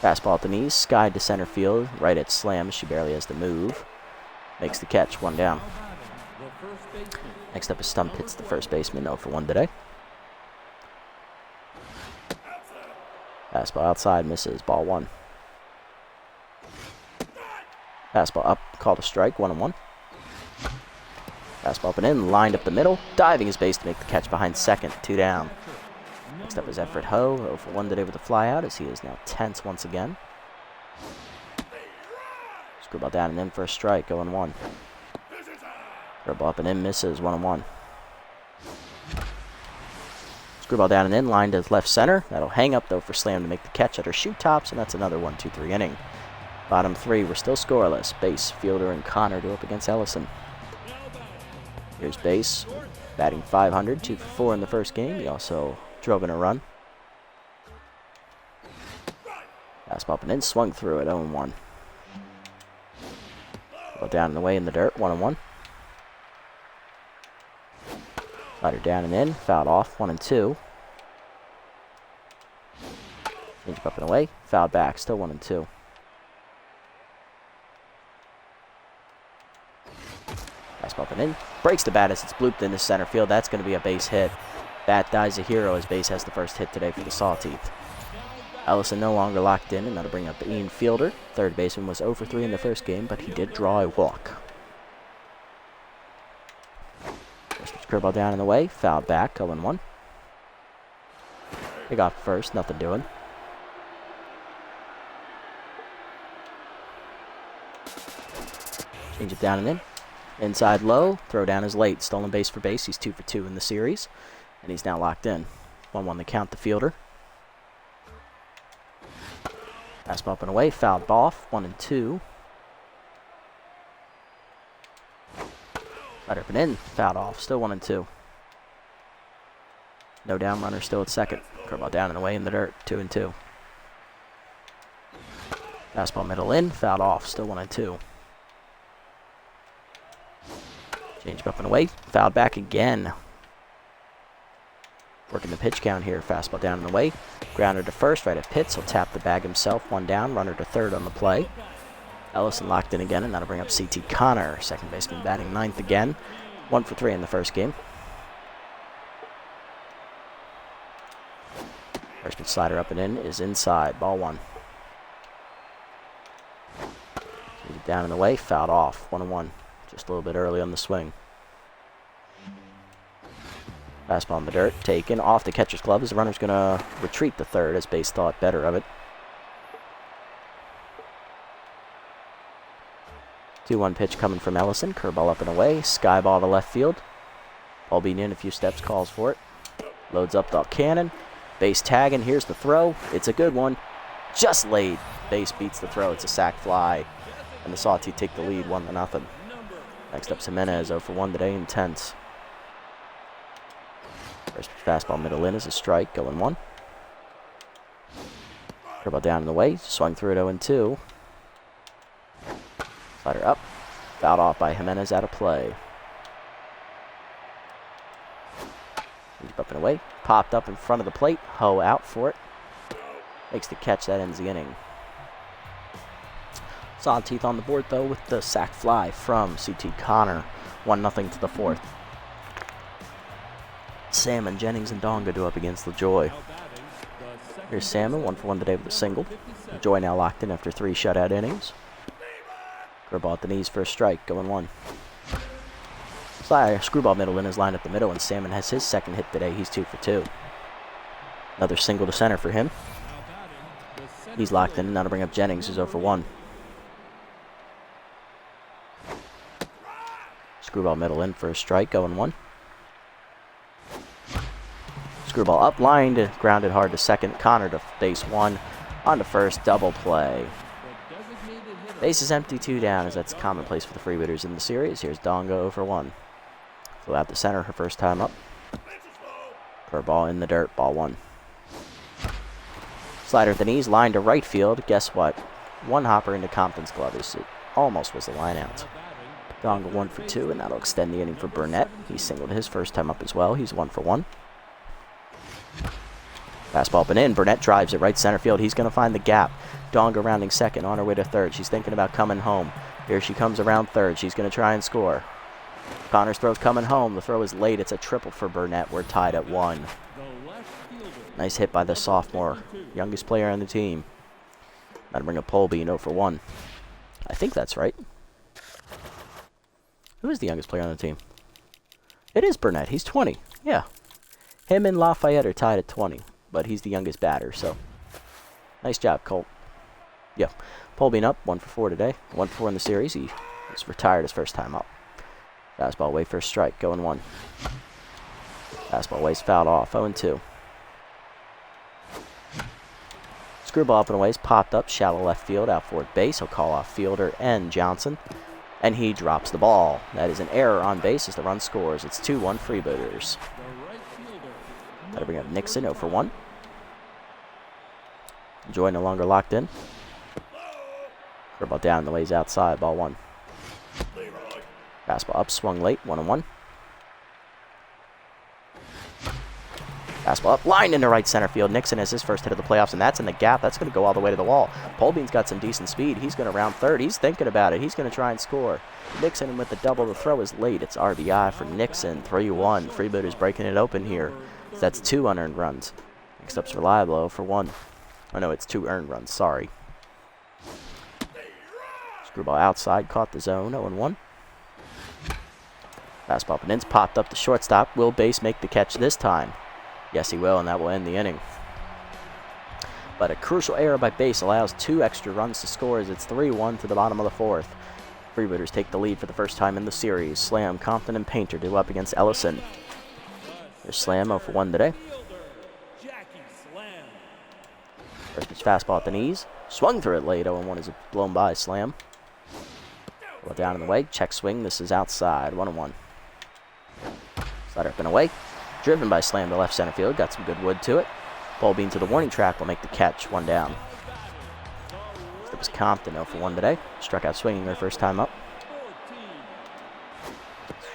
Fastball at the knees, skied to center field, right at slam, she barely has to move. Makes the catch, 1 down. Next up is Stump, hits the first baseman, 0 for 1 today. Fastball outside, misses, ball 1. Fastball up, called a strike, 1-1. Fastball up and in, lined up the middle, diving his base to make the catch behind second, 2 down. Next up is Everett Ho, 0 for 1 today with a flyout, as he is now tense once again. Screwball down and in for a strike, 0-1. Curveball up and in, misses, 1-1. Screwball down and in, lined to left center. That'll hang up though for Slam to make the catch at her shoot tops, and that's another 1-2-3 inning. Bottom 3, we're still scoreless. Base, Fielder, and Connor do up against Ellison. Here's Base, batting .500, 2 for 4 in the first game. He also drove in a run. Fastball up and in, swung through it, 0-1. Well, down and away in the dirt, 1-1. Slider down and in, fouled off, 1-2. Change up and away, fouled back, still 1-2. Fastball up and in, breaks the bat as it's blooped into center field. That's going to be a base hit. Bat dies a hero as Base has the first hit today for the Sawteeth. Ellison no longer locked in, and that'll bring up Ian Fielder. Third baseman was 0 for 3 in the first game, but he did draw a walk. First pitch curveball down and away, fouled back, 0-1. They got first, nothing doing. Change it down and in. Inside low, throw down is late. Stolen base for Base. He's 2 for 2 in the series, and he's now locked in. 1-1 the count to Fielder. Fastball up and away, fouled off, 1-2. Slider up and in, fouled off, still 1-2. No down runner, still at second. Curveball down and away in the dirt, 2-2. Fastball middle in, fouled off, still 1-2. Change up and away, fouled back again. Working the pitch count here, fastball down and away. Grounder to first, right at Pitts. He'll tap the bag himself, 1 down, runner to third on the play. Ellison locked in again, and that'll bring up C.T. Connor, second baseman batting 9th again. 1 for 3 in the first game. First pitch slider up and in is inside, ball 1. Down and away, fouled off, 1-1. Just a little bit early on the swing. Fastball in the dirt, taken off the catcher's glove as the runner's going to retreat to third as Base thought better of it. 2-1 pitch coming from Ellison. Curveball up and away. Sky ball to left field. Ball being in a few steps, calls for it. Loads up the cannon. Base tagging. Here's the throw. It's a good one. just laid. Base beats the throw. It's a sac fly. And the Sawtooth take the lead 1-0. Next up, Jimenez 0 for 1 today, intense. First fastball middle in is a strike, going 1. Curveball down in the way, swung through it 0-2. Slider up, fouled off by Jimenez, out of play. Deep up and away, popped up in front of the plate, Ho out for it. Makes the catch, that ends the inning. Sawtooth on the board though with the sac fly from C.T. Connor, 1-0 to the 4th. Salmon, Jennings, and Donga do up against LaJoy. Here's Salmon, 1 for 1 today with a single. LaJoy now locked in after 3 shutout innings. Curveball at the knees for a strike, going 1. Screwball middle in is lined up the middle, and Salmon has his second hit today. He's 2 for 2. Another single to center for him. He's locked in, and now to bring up Jennings, who's 0 for 1. Screwball middle in for a strike, going 1. Screwball up, lined, grounded hard to second. Connor to base 1, on to first, double play. Base is empty, 2 down, as that's commonplace for the Freebooters in the series. Here's Donga 0 for 1. Flew out to center her first time up. Curveball in the dirt, ball 1. Slider at the knees, line to right field. Guess what? 1 hopper into Compton's glove. It almost was the line out. Donga 1 for 2, and that'll extend the inning for Burnett. He singled his first time up as well. He's 1 for 1. Fastball up and in. Burnett drives it right center field. He's going to find the gap. Donga rounding second, on her way to third. She's thinking about coming home. Here she comes around third. She's going to try and score. Connor's throw's coming home. The throw is late. It's a triple for Burnett. We're tied at 1. Nice hit by the sophomore, youngest player on the team. That'll bring up Polby 0 for 1. I think that's right. Who is the youngest player on the team? It is Burnett. He's 20. Yeah. Him and Lafayette are tied at 20, but he's the youngest batter, so nice job, Colt. Yeah. Polby up, 1 for 4 today. 1 for 4 in the series. He was retired his first time up. Fastball away for a strike, going 1. Fastball away's fouled off, 0-2. Screwball up and away's popped up, shallow left field, out for base. He'll call off fielder and Johnson, and he drops the ball. That is an error on base as the run scores. It's 2-1 Freebooters. That'll bring up Nixon 0 for 1. Joy no longer locked in. Curveball down, the ways outside, ball 1. Fastball up, swung late, 1-1. Fastball up, lined into right center field. Nixon has his first hit of the playoffs, and that's in the gap. That's going to go all the way to the wall. Polbean's got some decent speed. He's going to round third. He's thinking about it. He's going to try and score. Nixon with the double. The throw is late. It's RBI for Nixon. 3-1. Freebooters breaking it open here. That's 2 unearned runs. Next up's Reliable 0 for 1. Oh, no, it's 2 earned runs. Sorry. Screwball outside. Caught the zone. 0-1. Fastball up and in's popped up to shortstop. Will Base make the catch this time? Yes, he will, and that will end the inning. But a crucial error by Base allows 2 extra runs to score as it's 3-1 to the bottom of the 4th. Freebooters take the lead for the first time in the series. Slam, Compton, and Painter do up against Ellison. There's Slam 0 for 1 today. First pitch fastball at the knees. Swung through it late. 0-1 is blown by Slam. Well down in the way. Check swing. This is outside. 1-1. Slider up and away. Driven by Slam to left center field. Got some good wood to it. Polbean to the warning track will make the catch. 1 down. It was Compton 0 for 1 today. Struck out swinging their first time up.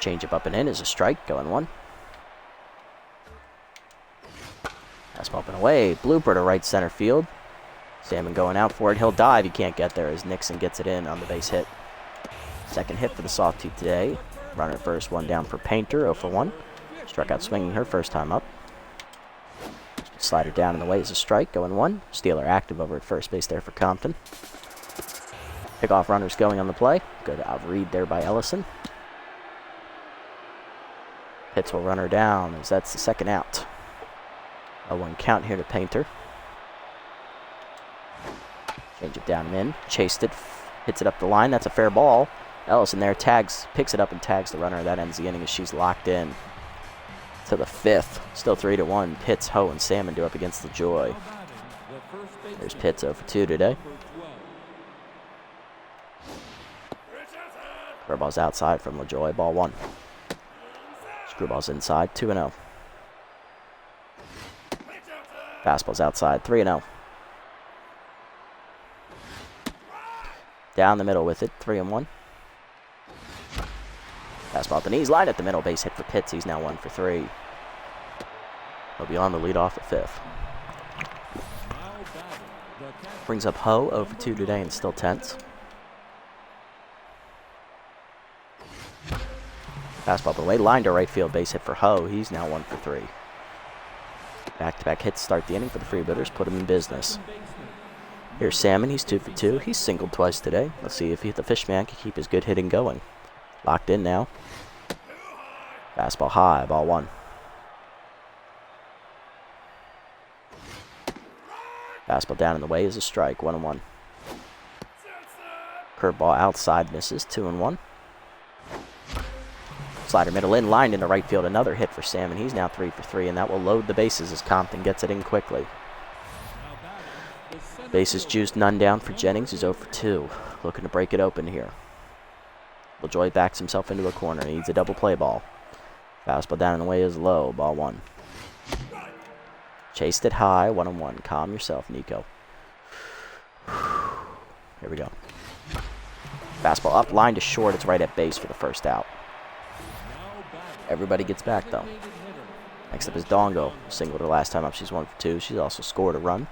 Change up and in is a strike. Going 1. Fastball up and away. Blooper to right center field. Salmon going out for it. He'll dive. He can't get there as Nixon gets it in on the base hit. Second hit for the Sawtooth today. Runner first, 1 down for Painter. 0 for 1. Struck out swinging her first time up. Slider down in the way is a strike, going 1. Steeler active over at first base there for Compton. Pickoff runners going on the play. Good read there by Ellison. Hits will runner down as that's the second out. A 1 count here to Painter. Change it down and in. Chased it. Hits it up the line. That's a fair ball. Ellison there picks it up and tags the runner. That ends the inning as she's locked in. To the 5th. Still 3-1. Pitts, Ho, and Salmon do up against LaJoy. There's Pitts 0 for 2 today. Curveball's outside from LaJoy, ball 1. Screwball's inside, 2-0. Fastball's outside, 3-0. Down the middle with it, 3-1. Fastball at the knees, line at the middle, base hit for Pitts. He's now 1 for 3. He'll be on the leadoff at 5th. Brings up Ho, 0 for 2 today and still tense. Fastball away, line to right field, base hit for Ho. He's now 1 for 3. Back-to-back hits start the inning for the Freebooters, put him in business. Here's Salmon, he's 2 for 2. He's singled twice today. Let's see if the Fishman can keep his good hitting going. Locked in now. Fastball high, ball 1. Fastball down in the way is a strike, 1-1. Curveball outside misses, 2-1. Slider middle in, lined into right field, another hit for Salmon. He's now 3 for 3, and that will load the bases as Compton gets it in quickly. Bases juiced, none down for Jennings, who's 0 for 2. Looking to break it open here. LaJoy backs himself into a corner, needs a double play ball. Fastball down in the way is low, ball 1. Chased it high, 1-1. Calm yourself, Nico. Here we go. Fastball up, line to short. It's right at base for the first out. Everybody gets back, though. Next up is Dongo. Singled her last time up. She's 1 for 2. She's also scored a run.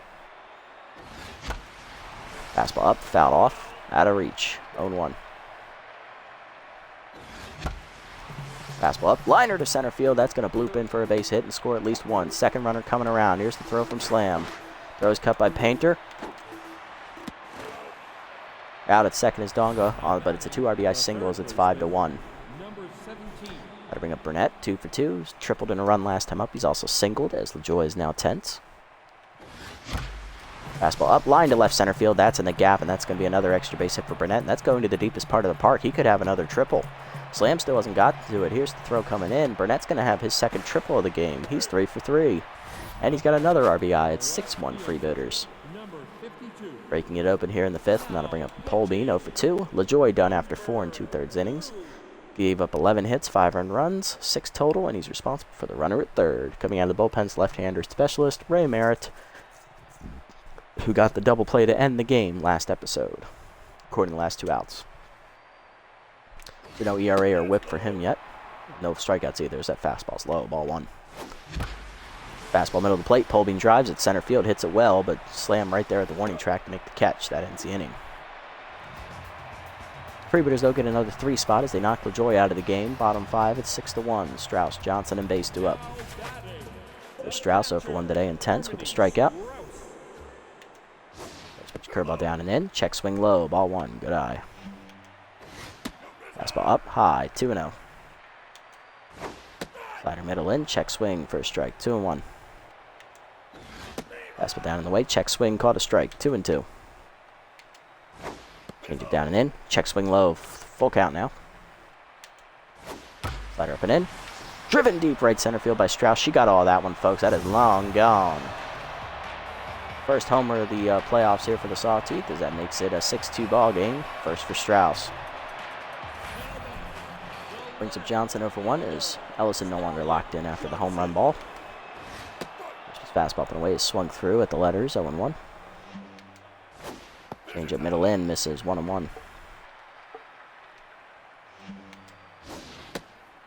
Fastball up, fouled off, out of reach. 0-1. Fastball up, liner to center field. That's going to bloop in for a base hit and score at least 1. Second runner coming around. Here's the throw from Slam. Throw is cut by Painter. Out at second is Donga, but it's a 2 RBI single as it's 5-1. Got to bring up Burnett, 2 for 2. He's tripled in a run last time up. He's also singled as LaJoy is now tense. Fastball up, line to left center field. That's in the gap, and that's going to be another extra base hit for Burnett. And that's going to the deepest part of the park. He could have another triple. Slam still hasn't got to it. Here's the throw coming in. Burnett's going to have his second triple of the game. He's 3 for 3. And he's got another RBI. It's 6-1 Freebooters. Breaking it open here in the 5th. And that'll bring up Polbean, 0 for 2. LaJoy done after 4 2/3 innings. Gave up 11 hits, 5 earned runs, 6 total, and he's responsible for the runner at 3rd. Coming out of the bullpen's left-hander specialist, Ray Merritt, who got the double play to end the game last episode, according to the last 2 outs. So no ERA or whip for him yet. No strikeouts either, as that fastball's low, ball 1. Fastball middle of the plate, Polbean drives at center field, hits it well, but Slam right there at the warning track to make the catch. That ends the inning. Freebooters, though, get another 3 spot as they knock LaJoy out of the game. Bottom 5, it's 6-1. Strauss, Johnson, and Base do up. There's Strauss 0 for 1 today, intense with a strikeout. Switch curveball down and in. Check swing low, ball 1. Good eye. Fastball up, high, 2-0. Slider middle in, check swing for a strike, 2-1. Fastball down in the way, check swing, caught a strike, 2-2. Change it down and in. Check swing low. Full count now. Slider up and in. Driven deep right center field by Strauss. She got all that one, folks. That is long gone. First homer of the playoffs here for the Sawtooth, as that makes it a 6-2 ball game. First for Strauss. Brings up Johnson 0 for 1 as Ellison no longer locked in after the home run ball. His fastball up and away is swung through at the letters, 0-1. Change up middle in, misses, 1-1.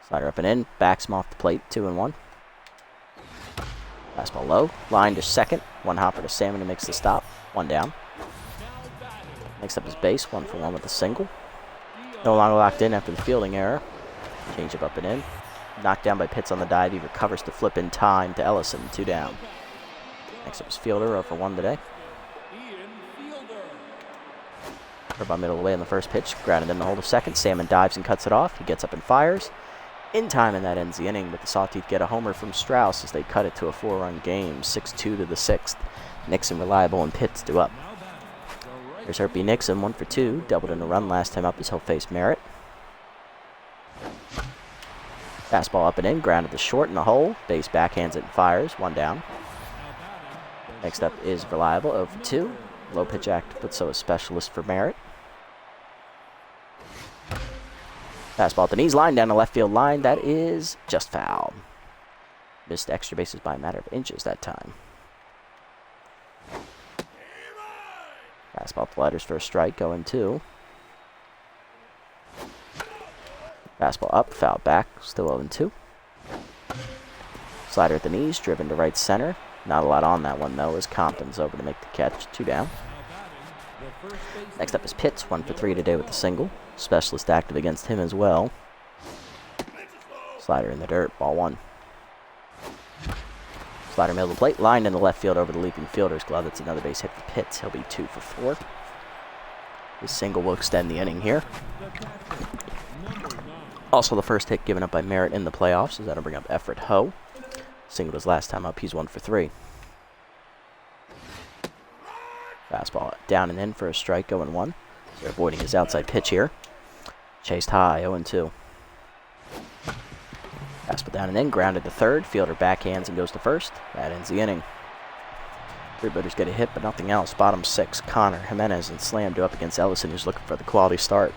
Slider up and in, backs him off the plate, 2-1. Fastball low, line to second, 1 hopper to Salmon to makes the stop, 1 down. Makes up his base, 1 for 1 with a single. No longer locked in after the fielding error. Change up and in. Knocked down by Pitts on the dive, he recovers to flip in time to Ellison, 2 down. Next up is Fielder, 0 for 1 today. Curveball middle away on the first pitch, grounded in the hold of second. Salmon dives and cuts it off. He gets up and fires. In time, and that ends the inning, but the Sawtooth get a homer from Strauss as they cut it to a 4-run game, 6-2 to the 6th. Nixon reliable and Pitts do up. Here's Herpy Nixon, 1 for 2, doubled in a run last time up as he'll face Merritt. Fastball up and in, grounded to short in the hole. Base backhands it and fires, 1 down. Next up is Reliable, 0 for 2. Low pitch active, but so is Specialist for Merritt. Fastball at the knees, line down the left field line. That is just foul. Missed extra bases by a matter of inches that time. Fastball at the letters for a strike, 0-2. Fastball up, foul back, still 0-2. Slider at the knees, driven to right center. Not a lot on that one, though, as Compton's over to make the catch. 2 down. Next up is Pitts, 1 for 3 today with the single. Specialist active against him as well. Slider in the dirt, ball 1. Slider middle of the plate, lined in the left field over the leaping fielder's glove. That's another base hit for Pitts. He'll be 2 for 4. His single will extend the inning here. Also the first hit given up by Merritt in the playoffs, so that'll bring up Everett Ho. Singled his last time up, he's 1 for 3. Fastball down and in for a strike, 0-1. They're avoiding his outside pitch here. Chased high, 0-2. Fastball down and in, grounded to third. Fielder backhands and goes to first. That ends the inning. Freebooters get a hit, but nothing else. Bottom 6, Connor, Jimenez, and Slam do up against Ellison, who's looking for the quality start.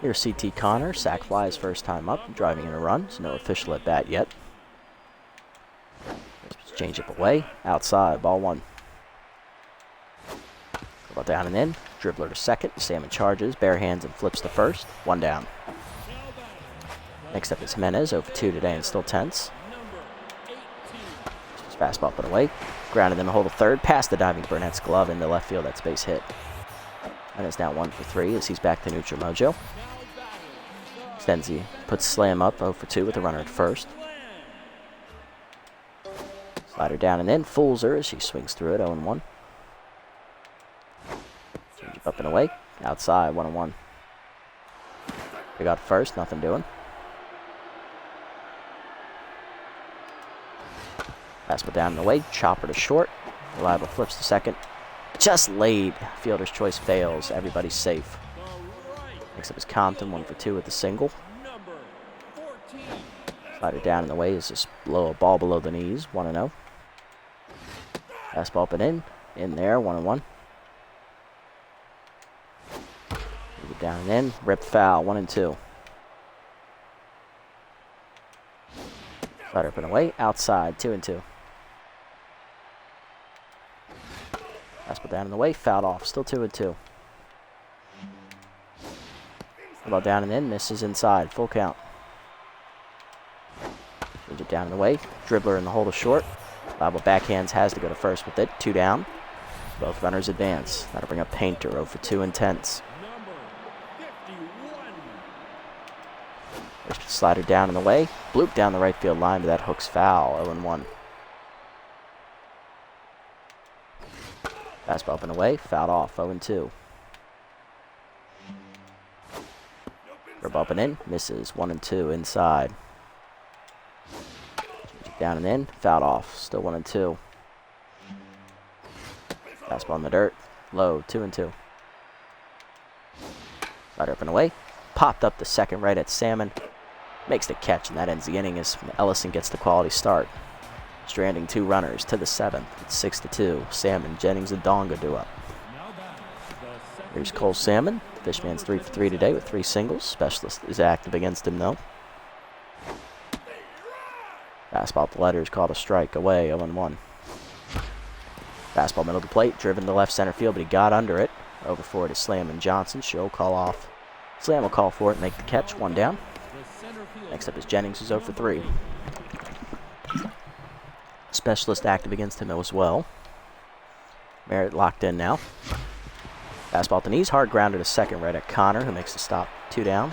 Here's CT Connor. Sack fly his first time up, driving in a run. So no official at bat yet. Change up away. Outside, ball 1. Ball down and in. Dribbler to second. Salmon charges, bare hands, and flips to first. 1 down. Next up is Jimenez, 0 for 2 today and still tense. Just fastball up and away. Grounded in the hole to third. Past the diving Burnett's glove into left field. That's base hit. And is now 1 for 3 as he's back to neutral mojo. Stenzi puts Slam up, 0 for 2 with a runner at first. Slider down and in. Fools her as she swings through it, 0-1. Change up and away. Outside, 1-1. We got first, nothing doing. Fastball down and away. Chopper to short. Reliable flips to second. Just laid. Fielder's choice fails. Everybody's safe. Next up is Compton, 1 for 2 with the single. Slider down in the way is just a ball below the knees, 1-0. Fastball up and in there, 1-1. Move it down and in, rip foul, 1-2. Slider up and away, outside, 2-2. Fastball down in the way, fouled off, still 2-2. Ball down and in, misses inside, full count. Change it down in the way, dribbler in the hole to short. Reliable backhands, has to go to first with it, 2 down. Both runners advance. That'll bring up Painter, 0 for 2 and tense. Slider down in the way, bloop down the right field line, but that hook's foul, 0-1. Fastball up and away, fouled off, 0-2. Rub up and in, misses, 1-2 inside. Down and in, fouled off, still 1-2. Fastball in the dirt, low, 2-2. Slider up and away, popped up the second right at Salmon. Makes the catch, and that ends the inning as Ellison gets the quality start. Stranding 2 runners to the 7th. It's 6-2. Salmon, Jennings, and Donga do up. Here's Cole Salmon. Fishman's 3 for 3 today with 3 singles. Specialist is active against him, though. Fastball at the letters, called a strike, away, 0-1. Fastball middle of the plate, driven to left center field, but he got under it. Over for it is Slam and Johnson. Show call off. Slam will call for it, make the catch, 1 down. Next up is Jennings, who's 0 for 3. Specialist active against him as well. Merritt locked in now. Fastball at the knees, hard grounded to second right at Connor, who makes the stop, 2 down.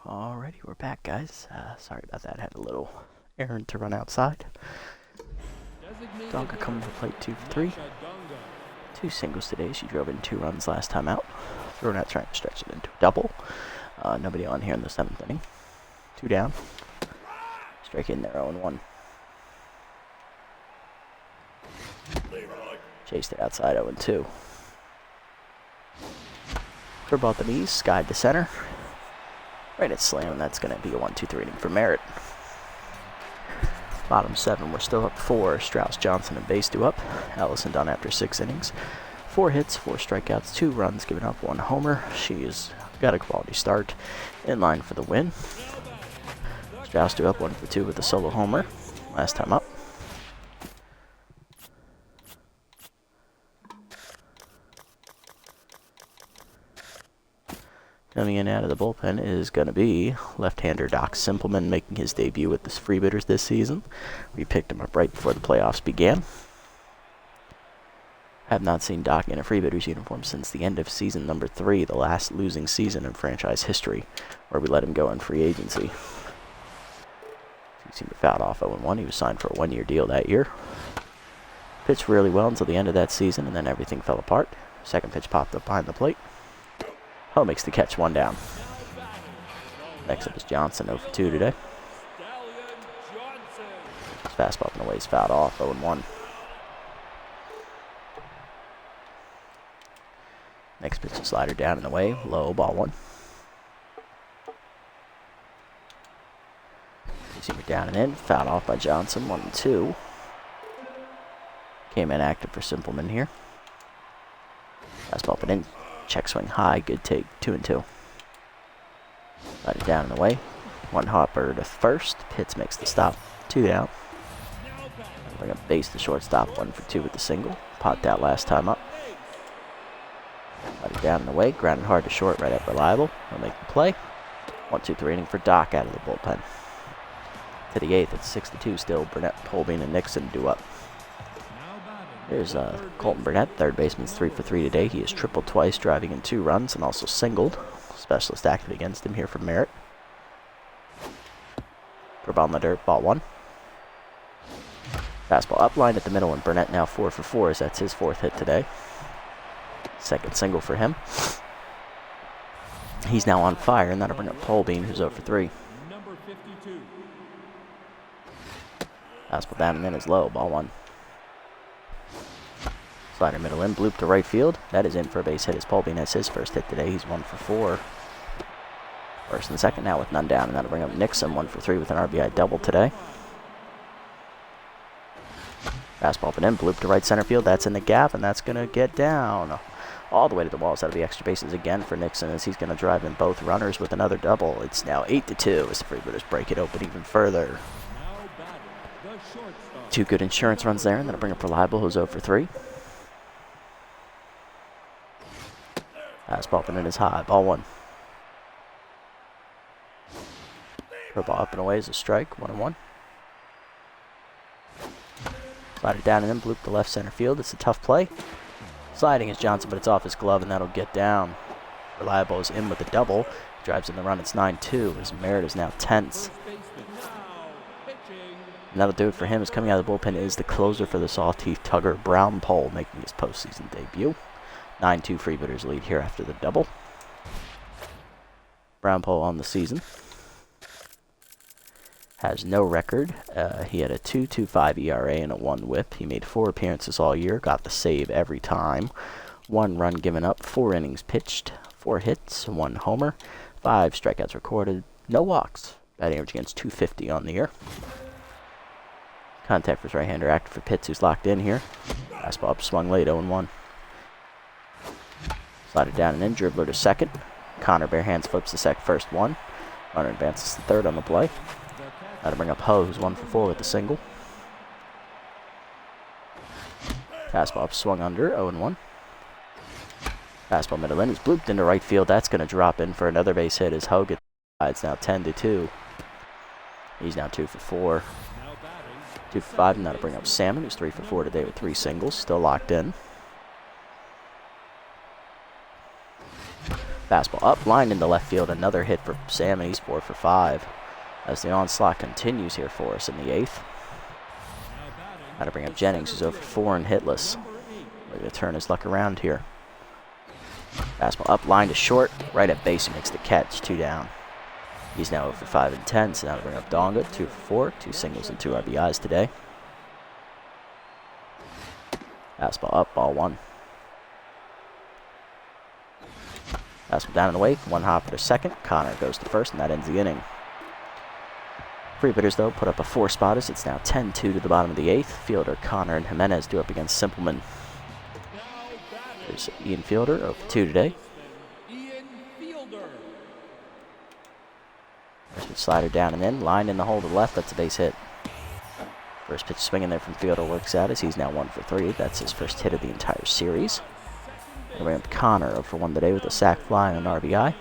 Alrighty, we're back, guys. Sorry about that. Had a little errand to run outside. Donga coming to plate 2 for 3. 2 singles today. She drove in 2 runs last time out. Burnett trying to stretch it into a double. Nobody on here in the 7th inning. 2 down. Strike in there, 0-1. Chased it outside, 0-2. Curveball at the knees, skied to center. Right at slam, and that's going to be a 1-2-3 inning for Merritt. Bottom 7, we're still up 4. Strauss, Johnson, and Bastu up. Allison done after 6 innings. 4 hits, 4 strikeouts, 2 runs, giving up 1 homer. She's got a quality start, in line for the win. Strauss up 1 for 2 with a solo homer last time up. Coming in out of the bullpen is going to be left-hander Doc Simpleman, making his debut with the Freebooters this season. We picked him up right before the playoffs began. Have not seen Doc in a Freebooters uniform since the end of season number 3, the last losing season in franchise history, where we let him go in free agency. He seemed to foul off 0-1. He was signed for a 1-year deal that year. Pitched really well until the end of that season, and then everything fell apart. Second pitch popped up behind the plate. Ho makes the catch, 1 down. Next up is Johnson, 0 for 2 today. His fastball up and away is fouled off, 0-1. Next pitch, a slider down and away, low, ball 1. Receiver down and in, fouled off by Johnson, 1-2. Came in active for Simpleman here. Fastball up and in. Check swing high, good take, 2-2. Let it down and away. 1 hopper to first. Pitts makes the stop, 2 down. Bring up base to shortstop, 1 for 2 with the single. Popped out last time up. Let it down and away. Grounded hard to short, right at Reliable. He'll make the play. 1-2-3 inning for Doc out of the bullpen. To the 8th, it's 6-2 still. Burnett, Polbean, and Nixon due up. Here's Colton Burnett, third baseman's 3 for 3 today. He has tripled twice, driving in 2 runs, and also singled. Specialist active against him here for Merritt. For ball in the dirt, ball 1. Fastball upline at the middle, and Burnett now 4 for 4, as that's his 4th hit today. Second single for him. He's now on fire, and that'll bring up Polbean, who's 0 for 3. Fastball down and in is low, ball 1. Slider middle in, bloop to right field. That is in for a base hit as Polbean has his first hit today. He's 1 for 4. First and second now with none down, and that'll bring up Nixon, 1 for 3 with an RBI double today. Fastball up and in, bloop to right center field. That's in the gap, and that's going to get down all the way to the walls out of the extra bases again for Nixon, as he's going to drive in both runners with another double. It's now 8-2 as the Freebooters break it open even further. 2 good insurance runs there, and that'll bring up Reliable, who's 0 for 3. Fastball up and in is high, ball 1. Curveball up and away is a strike, 1-1. Slider down and in, bloop to left center field. It's a tough play. Sliding is Johnson, but it's off his glove, and that'll get down. Reliable is in with the double. Drives in the run, it's 9-2, as Merritt is now tense. And that'll do it for him, as coming out of the bullpen is the closer for the Sawteeth Tugger, Brown Pole, making his postseason debut. 9-2 Freebooters lead here after the double. Brown Pole on the season has no record. He had a 2.25 ERA and a 1 WHIP. He made 4 appearances all year, got the save every time. 1 run given up, 4 innings pitched, 4 hits, 1 homer, 5 strikeouts recorded, no walks. Batting average against .250 on the year. Contact for his right-hander, active for Pitts, who's locked in here. Fastball up, swung late, 0-1. Slider down and in, dribbler to second. Connor bare hands flips the first 1. Runner advances to third on the play. That'll bring up Ho, who's 1 for 4 with the single. Fastball up, swung under, 0-1. Fastball middle in is blooped into right field. That's going to drop in for another base hit as Ho gets. It's now 10-2. He's now 2 for 4. 2 for 5, and that'll bring up Salmon, who's 3 for 4 today with 3 singles. Still locked in. Fastball up, lined into left field. Another hit for Salmon. He's 4 for 5. As the onslaught continues here for us in the 8th. Got to bring up Jennings, who's over 4 and hitless. Ready to turn his luck around here. Fastball up, line to short, right at base. He makes the catch, 2 down. He's now over 5 and 10, so now to bring up Donga, 2 for 4, 2 singles and 2 RBIs today. Fastball up, ball 1. Fastball down and away, 1 hopper to second. Connor goes to first, and that ends the inning. Freebooters, though, put up a 4-spot as it's now 10-2 to the bottom of the 8th. Fielder Connor and Jimenez do up against Simpleman. There's Ian Fielder, 0 for 2 today. First slider down and in, lined in the hole to the left. That's a base hit. First pitch swinging there from Fielder works out as he's now 1 for 3. That's his first hit of the entire series. And we have Connor 0 for 1 today with a sac fly and an RBI.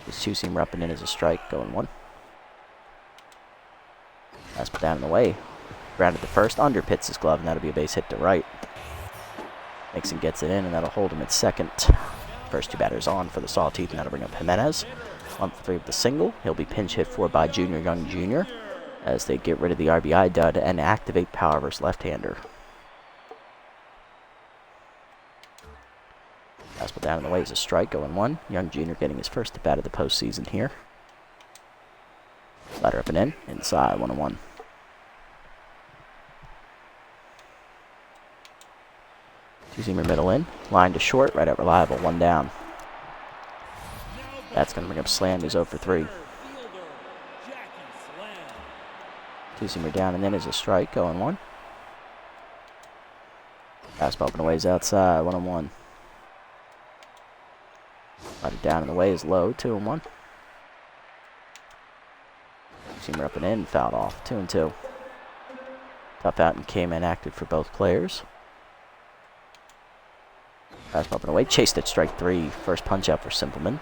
His 2-seamer up and in as a strike, going 1. Fastball down and away. Grounded to first, under pits his glove, and that'll be a base hit to right. Nixon gets it in, and that'll hold him at second. First 2 batters on for the Sawteeth, and that'll bring up Jimenez. 1 for 3 with the single. He'll be pinch hit for by Junior Young Jr. as they get rid of the RBI dud and activate power versus left-hander. Fastball down and away is a strike, going 1. Young Jr. getting his first at-bat of the postseason here. Slider up and in, inside, 1-1. Two-seamer middle in, line to short, right at reliable, 1 down. That's going to bring up Slam, who's 0 for 3. Two-seamer down and in is a strike, going 1. Fastball up and away is outside, 1-1. Slider down and away is low, 2-1. Two-seamer up and in, fouled off, 2-2. Tough out and came in active for both players. Fastball up and away, chased at strike 3. First punch out for Simpleman.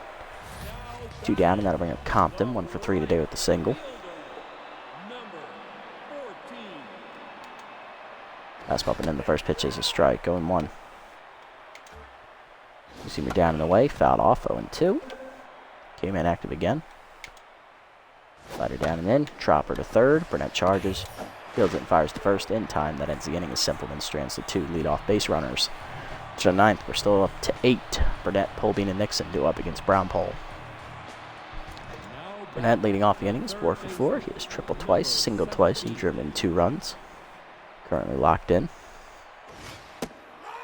2 down, and that'll bring up Compton. 1 for 3 today with the single. Fastball up and in, the first pitch is a strike, going 1. Two-seamer down and away, fouled off, 0-2. Came in active again. Slider down and in, Tropper to third. Burnett charges, fields it and fires to first in time. That ends the inning as Simpleman strands the 2 leadoff base runners. To the 9th, we're still up to 8. Burnett, Polbean, and Nixon do up against Brown Pole. Burnett leading off the innings, 4 for 4. He has tripled twice, singled twice, and driven 2 runs. Currently locked in.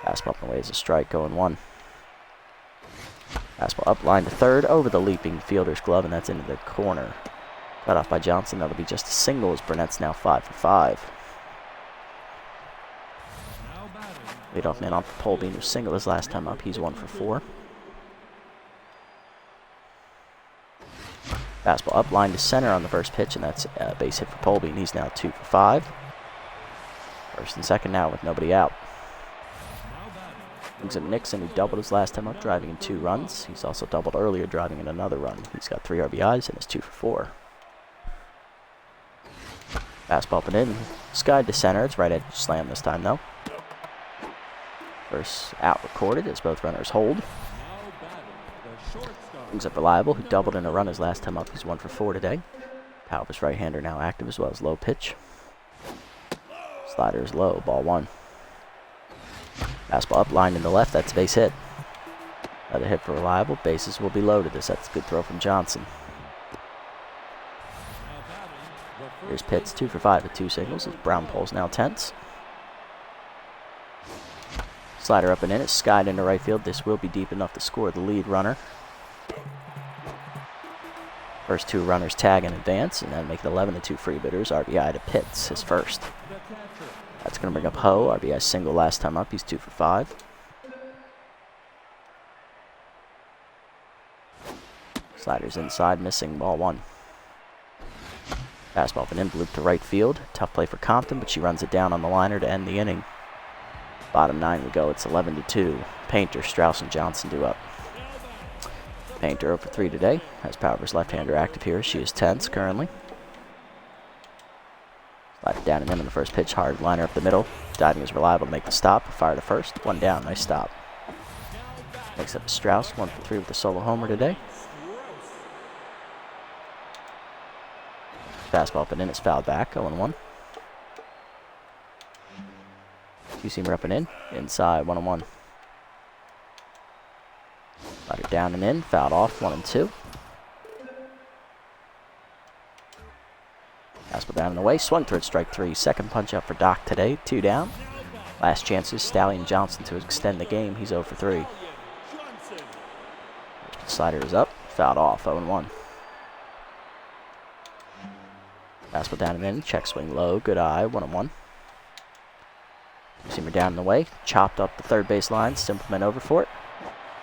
Fastball up and away is a strike, going 1. Fastball up, line to third, over the leaping fielder's glove, and that's into the corner. Cut off by Johnson. That'll be just a single as Burnett's now 5 for 5. Leadoff man off the Polbean, who singled his last time up. He's 1 for 4. Fastball up, line to center on the first pitch, and that's a base hit for Polbean. He's now 2 for 5. First and second now with nobody out. Brings up Nixon, who doubled his last time up, driving in 2 runs. He's also doubled earlier, driving in another run. He's got 3 RBIs and is 2 for 4. Fastball up and in. Skied to center. It's right edge slam this time, though. First out recorded as both runners hold. Brings up Reliable, who doubled in a run his last time up. He's 1 for 4 today. Palvis right-hander now active as well as low pitch. Slider is low, ball 1. Fastball up, line in the left, that's a base hit. Another hit for Reliable, bases will be loaded. That's a good throw from Johnson. Here's Pitts, 2 for 5 with 2 singles as Brown Pole's now tense. Slider up and in, it's skied into right field. This will be deep enough to score the lead runner. First 2 runners tag in advance, and then make it 11-2 Freebooters. RBI to Pitts, his first. That's going to bring up Ho. RBI single last time up. He's 2 for 5. Slider's inside, missing, ball 1. Fastball up and in, bloop to right field. Tough play for Compton, but she runs it down on the liner to end the inning. Bottom 9 we go. It's 11-2. Painter, Strauss, and Johnson do up. Painter 0 for 3 today. Has power versus left-hander active here. She is tense currently. Slider down and in on the first pitch. Hard liner up the middle. Diving is Reliable to make the stop. Fire to first. 1 down. Nice stop. Next up is Strauss, 1 for 3 with the solo homer today. Fastball up and in, it's fouled back, 0-1. Two-seamer up and in, inside, 1-1. Slider down and in, fouled off, 1-2. Fastball down and away, swung through it, strike 3. Second punch out for Doc today, 2 down. Last chances, Stallion Johnson to extend the game, he's 0 for 3. Slider is up, fouled off, 0-1. Fastball down and in, check swing low, good eye, 1-1. Two-seamer down and away, chopped up the third base line, Simpleman over for it.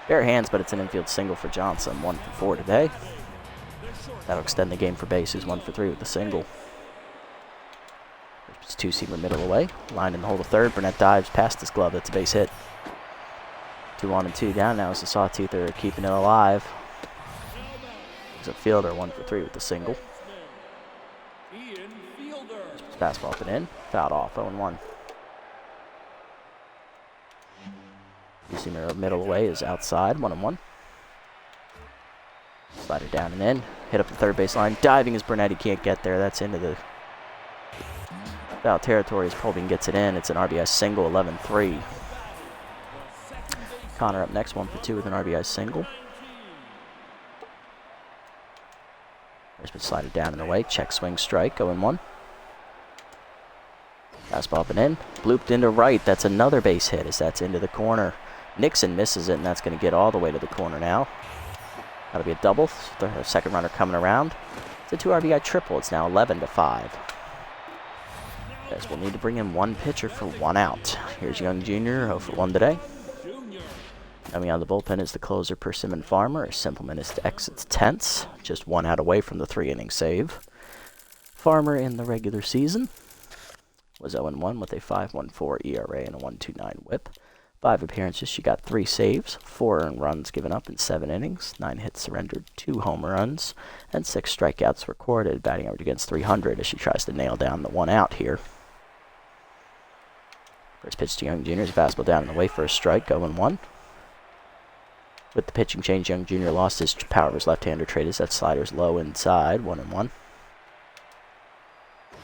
Bare hands, but it's an infield single for Johnson, 1 for 4 today. That'll extend the game for bases, 1 for 3 with the single. It's two-seamer middle away, lined in the hole to third, Burnett dives past his glove, that's a base hit. 2 on and 2 down, now is the Sawtoother keeping it alive. He's a fielder, 1 for 3 with the single. Fastball up and in, fouled off, 0-1. Two-seamer middle away is outside, 1-1. Slider down and in, hit up the third base line, diving as Burnett, he can't get there, that's into the foul territory as Polving gets it in, it's an RBI single, 11-3. Connor up next, 1 for 2 with an RBI single. There's been slided down and away, check swing strike, 0-1. Fastball up and in, blooped into right, that's another base hit as that's into the corner. Nixon misses it, and that's going to get all the way to the corner now. That'll be a double, the second runner coming around. It's a 2 RBI triple, it's now 11-5. Guys, we'll need to bring in one pitcher for 1 out. Here's Young Jr., 0 for 1 today. Coming out of the bullpen is the closer, Persimmon Farmer. Simpleman is to exits tense, just 1 out away from the 3-inning save. Farmer in the regular season was 0-1 with a 5.14 ERA and a 1.29 WHIP. 5 appearances, she got 3 saves, 4 earned runs given up in 7 innings, 9 hits surrendered, 2 home runs, and 6 strikeouts recorded, batting average against 300 as she tries to nail down the 1 out here. First pitch to Young Jr. is a fastball down and away for a strike, 0-1. With the pitching change, Young Jr. lost his power of his left-hander trade as that slider's low inside, 1-1.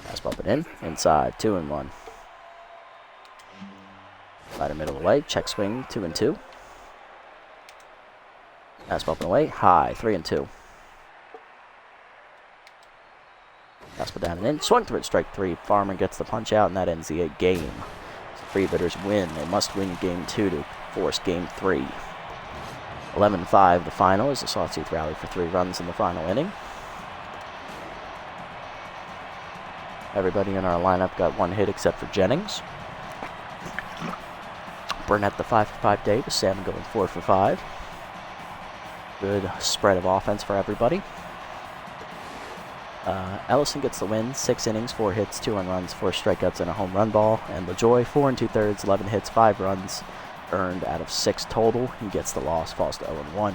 Fastball up and in, inside, 2-1. Slider middle away, check swing, 2-2. Fastball up and away, high, 3-2. Fastball down and in, swung through it, strike 3. Farmer gets the punch out, and that ends the game. So Freebooters win. They must win game 2 to force game 3. 11-5 the final as the Sawtooth rally for 3 runs in the final inning. Everybody in our lineup got 1 hit except for Jennings. Burnett the 5 for 5 day, with Salmon going 4 for 5. Good spread of offense for everybody. Ellison gets the win, 6 innings, 4 hits, 2 earned runs, 4 strikeouts, and a home run ball. And LaJoy, 4 2/3, 11 hits, 5 runs, earned out of 6 total. He gets the loss, falls to 0-1.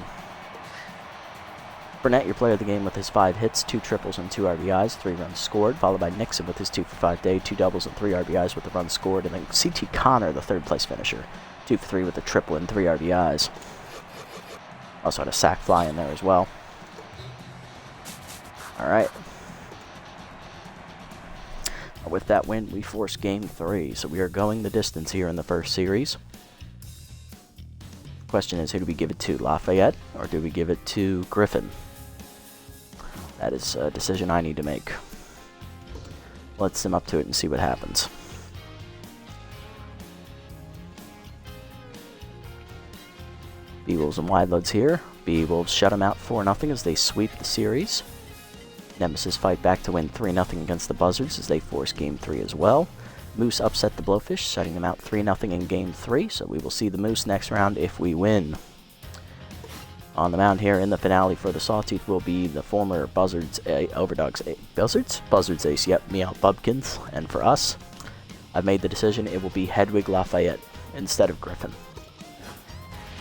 Burnett, your player of the game with his 5 hits, 2 triples and 2 RBIs, 3 runs scored, followed by Nixon with his 2 for 5 day, 2 doubles and 3 RBIs with the runs scored, and then CT Connor, the 3rd place finisher, 2 for 3 with a triple and 3 RBIs. Also had a sac fly in there as well. Alright. With that win, we force game 3, so we are going the distance here in the first series. Question is, who do we give it to, Lafayette, or do we give it to Griffin? That is a decision I need to make. Let's sim up to it and see what happens. B-Wolves and Wide Loads here. B-Wolves shut them out 4-0 as they sweep the series. Nemesis fight back to win 3-0 against the Buzzards as they force Game 3 as well. Moose upset the Blowfish, shutting them out 3-0 in Game 3, so we will see the Moose next round if we win. On the mound here in the finale for the Sawtooth will be the former Buzzards Buzzards ace, yep, Meow Bubkins. And for us, I've made the decision it will be Hedwig Lafayette instead of Griffin.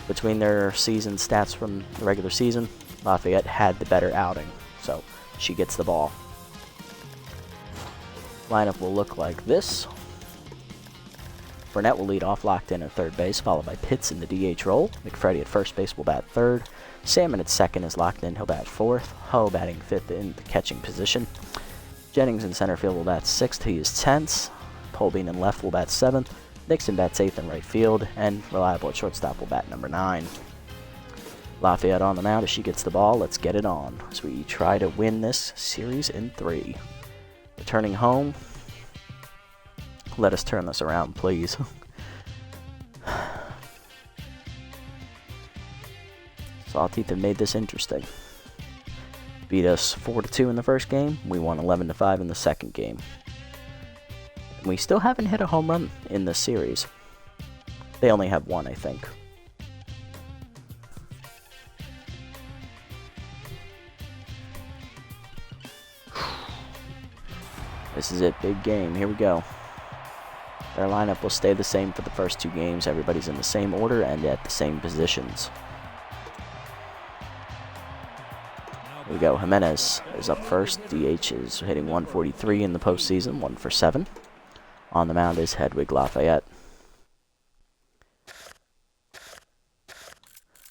Between their season stats from the regular season, Lafayette had the better outing, so she gets the ball. Lineup will look like this. Burnett will lead off, locked in at third base, followed by Pitts in the DH role. McFreddy at first base will bat third. Salmon at second is locked in. He'll bat fourth. Ho batting fifth in the catching position. Jennings in center field will bat sixth. He is tense. Polbean in left will bat seventh. Nixon bats eighth in right field. And Reliable at shortstop will bat number 9. Lafayette on the mound as she gets the ball. Let's get it on as we try to win this series in 3. Returning home. Let us turn this around, please. Saltteeth have made this interesting. Beat us 4-2 in the first game. We won 11-5 in the second game. And we still haven't hit a home run in this series. They only have one, I think. This is it, big game. Here we go. Their lineup will stay the same for the first 2 games. Everybody's in the same order and at the same positions. Here we go. Jimenez is up first. DH is hitting 143 in the postseason, 1 for 7. On the mound is Hedwig Lafayette.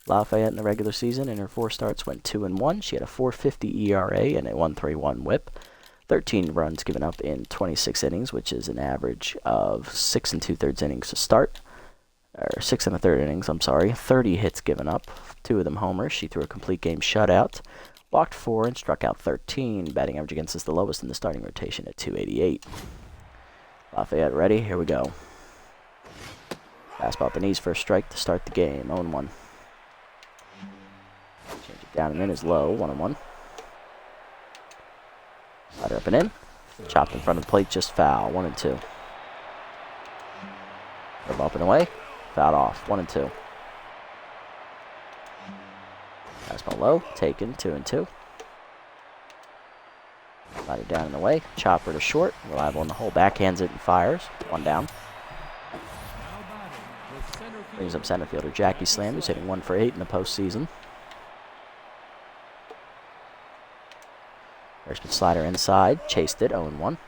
Lafayette in the regular season, in her 4 starts, went 2-1. She had a 4.50 ERA and a 1.31 WHIP. 13 runs given up in 26 innings, which is an average of 6 2/3 innings to start. Or 6 1/3 innings, I'm sorry. 30 hits given up, 2 of them homers. She threw a complete game shutout, walked 4 and struck out 13. Batting average against is the lowest in the starting rotation at 288. Lafayette ready, here we go. Fastball at the knees for a strike to start the game, 0-1. Change it down and in is low, 1-1. Slider up and in. Chopped in front of the plate, just foul. 1-2. Curve up and away. Fouled off. 1-2. Fastball low. Taken. 2-2. Slider down and away. Chopper to short. Reliable in the hole. Backhands it and fires. 1 down. Brings up center fielder Jackie Slam, who's hitting 1 for 8 in the postseason. First pitch slider inside, chased it, 0-1.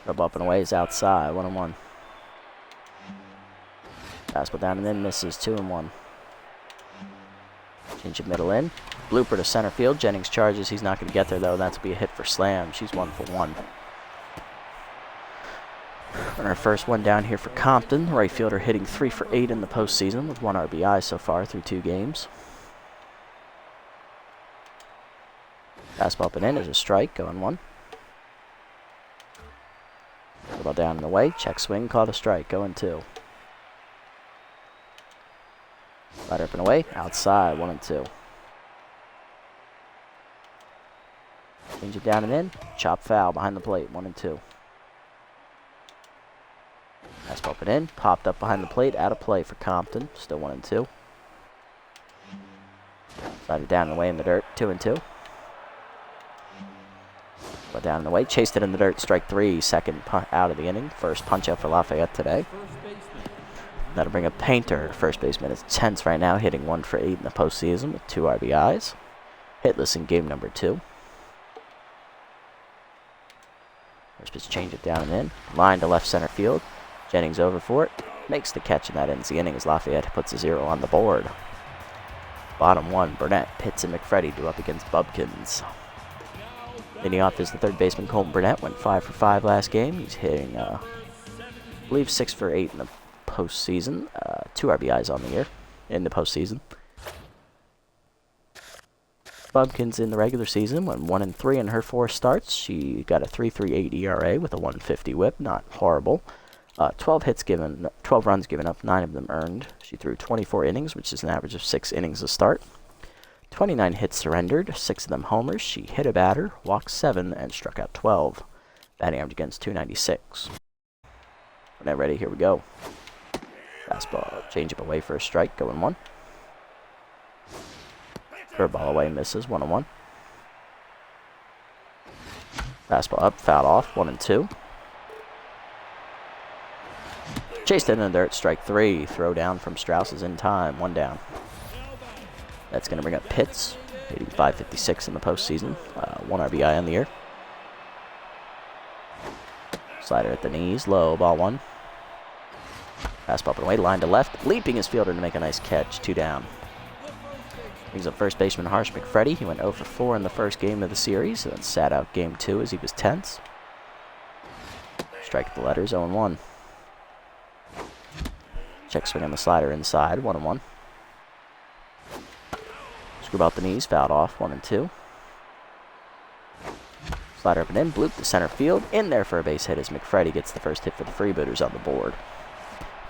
Rub up and away is outside, 1-1. Fastball down and in, misses, 2-1. Change it middle in. Blooper to center field. Jennings charges. He's not going to get there, though. That's going to be a hit for Slam. She's 1 for 1. And our first one down here for Compton. Right fielder hitting 3 for 8 in the postseason with 1 RBI so far through 2 games. Fastball up and in is a strike, 0-1. Ball down and away. Check swing, caught a strike, 0-2. Slider up and away, outside, 1-2. Change it down and in. Chop foul behind the plate, 1-2. Fastball up and in. Popped up behind the plate, out of play for Compton. Still 1-2. Slider down and away in the dirt, 2-2. But down and away, chased it in the dirt, strike 3, second out of the inning. First punch out for Lafayette today. That'll bring up Painter, first baseman. It's tense right now, hitting 1 for 8 in the postseason with 2 RBIs. Hitless in game number 2. First pitch, change it down and in. Line to left center field. Jennings over for it. Makes the catch, and that ends the inning as Lafayette puts a 0 on the board. Bottom 1, Burnett, Pitts, and McFreddy do up against Bubkins. Leading off is the third baseman, Colton Burnett. Went 5 for 5 last game. He's hitting, I believe, 6 for 8 in the postseason. 2 RBIs on the year in the postseason. Bubkins in the regular season went 1-3 in her 4 starts. She got a 3.38 ERA with a 150 WHIP. Not horrible. 12 runs given up, 9 of them earned. She threw 24 innings, which is an average of 6 innings a start. 29 hits surrendered, 6 of them homers. She hit a batter, walked 7, and struck out 12. Batting average against 296. When they're ready, here we go. Fastball, change up away for a strike, 0-1. Curveball away, misses, 1-1. Fastball up, fouled off, 1-2. Chased it in the dirt, strike 3. Throw down from Strauss is in time, 1 down. That's going to bring up Pitts, hitting 5.56 in the postseason, 1 RBI on the year. Slider at the knees, low, ball one. Fastball up and away, line to left. Leaping his fielder to make a nice catch. 2 down. Brings up first baseman Harsh McFreddy. He went 0 for 4 in the first game of the series, and then sat out game 2 as he was tense. Strike at the letters, 0-1. Check swing on the slider inside, 1-1. Screwball at the knees, fouled off, 1-2. Slider up and in, bloop to center field. In there for a base hit as McFreddy gets the first hit for the Freebooters on the board.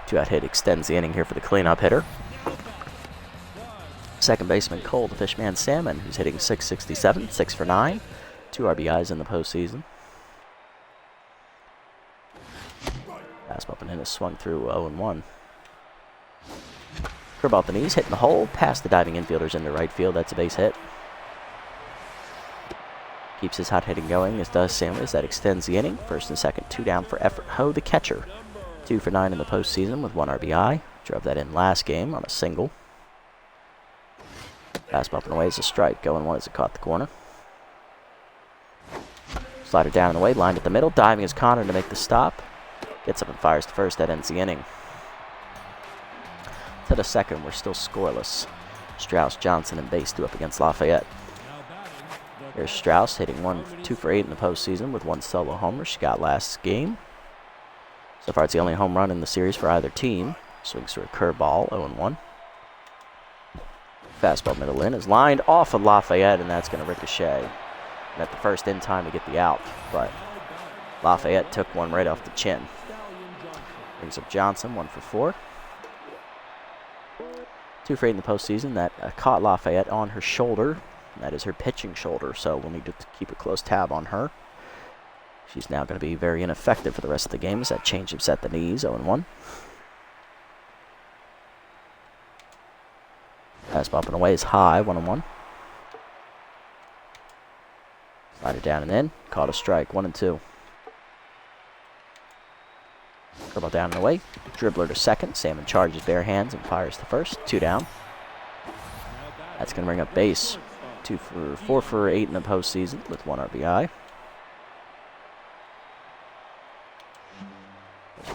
2-out hit extends the inning here for the cleanup hitter. Second baseman Cole, the Fishman Salmon, who's hitting .667, 6 for 9. 2 RBIs in the postseason. Fastball up and in is swung through 0-1. Curveball at the knees, hitting the hole, past the diving infielders into right field. That's a base hit. Keeps his hot hitting going, as does Sanders. That extends the inning. First and second, 2 down for Effort Ho, the catcher. 2 for 9 in the postseason with 1 RBI. Drove that in last game on a single. Fastball up and away is a strike. 0-1 as it caught the corner. Slider down and away, lined at the middle. Diving is Connor to make the stop. Gets up and fires to first. That ends the inning. To the second, we're still scoreless. Strauss, Johnson, and Bass do up against Lafayette. Here's Strauss hitting 2 for 8 in the postseason with 1 solo homer she got last game. So far, it's the only home run in the series for either team. Swings through a curveball, 0-1. Fastball middle in is lined off of Lafayette, and that's going to ricochet. And at the first in time to get the out, but Lafayette took one right off the chin. Brings up Johnson, 1 for 4. 2 for 8 in the postseason. That caught Lafayette on her shoulder. And that is her pitching shoulder, so we'll need to keep a close tab on her. She's now going to be very ineffective for the rest of the game as that changeups at the knees, 0-1. Fastball up and away is high, 1-1. Slider down and in, caught a strike, 1-2. Curveball down and away, dribbler to second. Salmon charges bare hands and fires to first, 2 down. That's going to bring up Bass. 4 for 8 in the postseason with 1 RBI.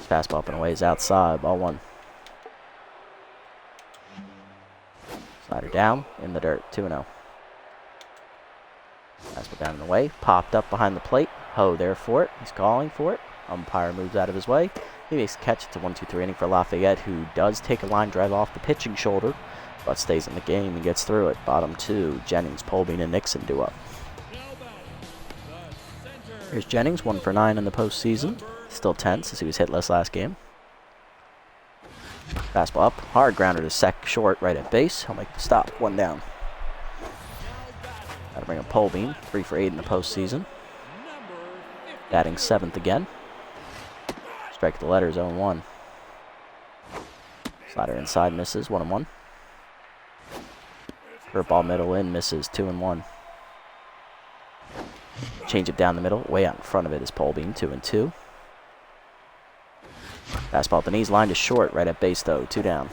Fastball up and away is outside, ball 1. Slider down, in the dirt, 2-0. Fastball down and away, popped up behind the plate. Ho there for it, he's calling for it. Umpire moves out of his way. He makes a catch. It's a 1-2-3 inning for Lafayette, who does take a line drive off the pitching shoulder, but stays in the game and gets through it. Bottom 2, Jennings, Polbean, and Nixon do up. Here's Jennings, 1 for 9 in the postseason. Still tense as he was hitless last game. Fastball up, hard grounder to short right at base. He'll make the stop, 1 down. That'll bring up Polbean, 3 for 8 in the postseason. Batting 7th again. Strike the letters, 0-1. Slider inside misses, 1-1. Curveball middle in misses, 2-1. Change it down the middle, way out in front of it is Polbean, 2-2. Fastball at the knees, line to short, right at base though, 2 down.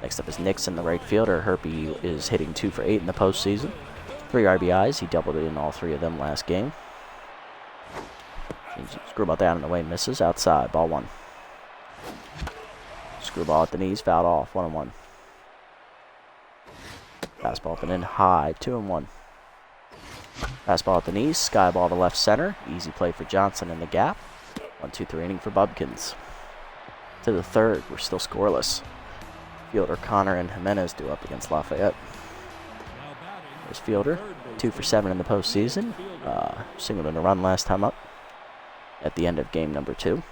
Next up is Nixon, the right fielder. Herpy is hitting 2 for 8 in the postseason. 3 RBIs, he doubled it in all 3 of them last game. Screwball down and away, misses, outside, ball 1. Screwball at the knees, fouled off, 1-1. Fastball up and in high, 2-1. Fastball at the knees, skyball to left center. Easy play for Johnson in the gap. 1-2-3 inning for Bubkins. To the third, we're still scoreless. Fielder Connor and Jimenez do up against Lafayette. There's Fielder, 2 for 7 in the postseason. Singled in a run last time up at the end of game number 2.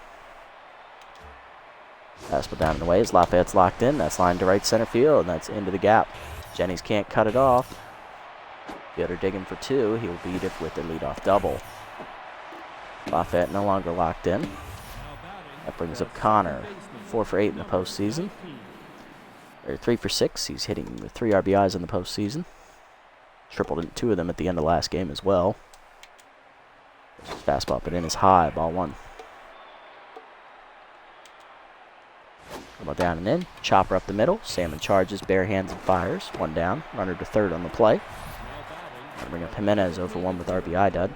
Fastball down and away as Lafayette's locked in. That's lined to right center field, and that's into the gap. Jennings can't cut it off. Fielder digging for 2. He'll beat it with a leadoff double. Lafayette no longer locked in. That brings up Connor, 4 for 8 in the postseason. Or 3 for 6. He's hitting with 3 RBIs in the postseason. Tripled in 2 of them at the end of last game as well. Fastball up and in is high, ball 1. Curveball down and in. Chopper up the middle. Salmon charges, bare hands and fires. 1 down. Runner to third on the play. Gonna bring up Jimenez, 0 for 1 with RBI dud.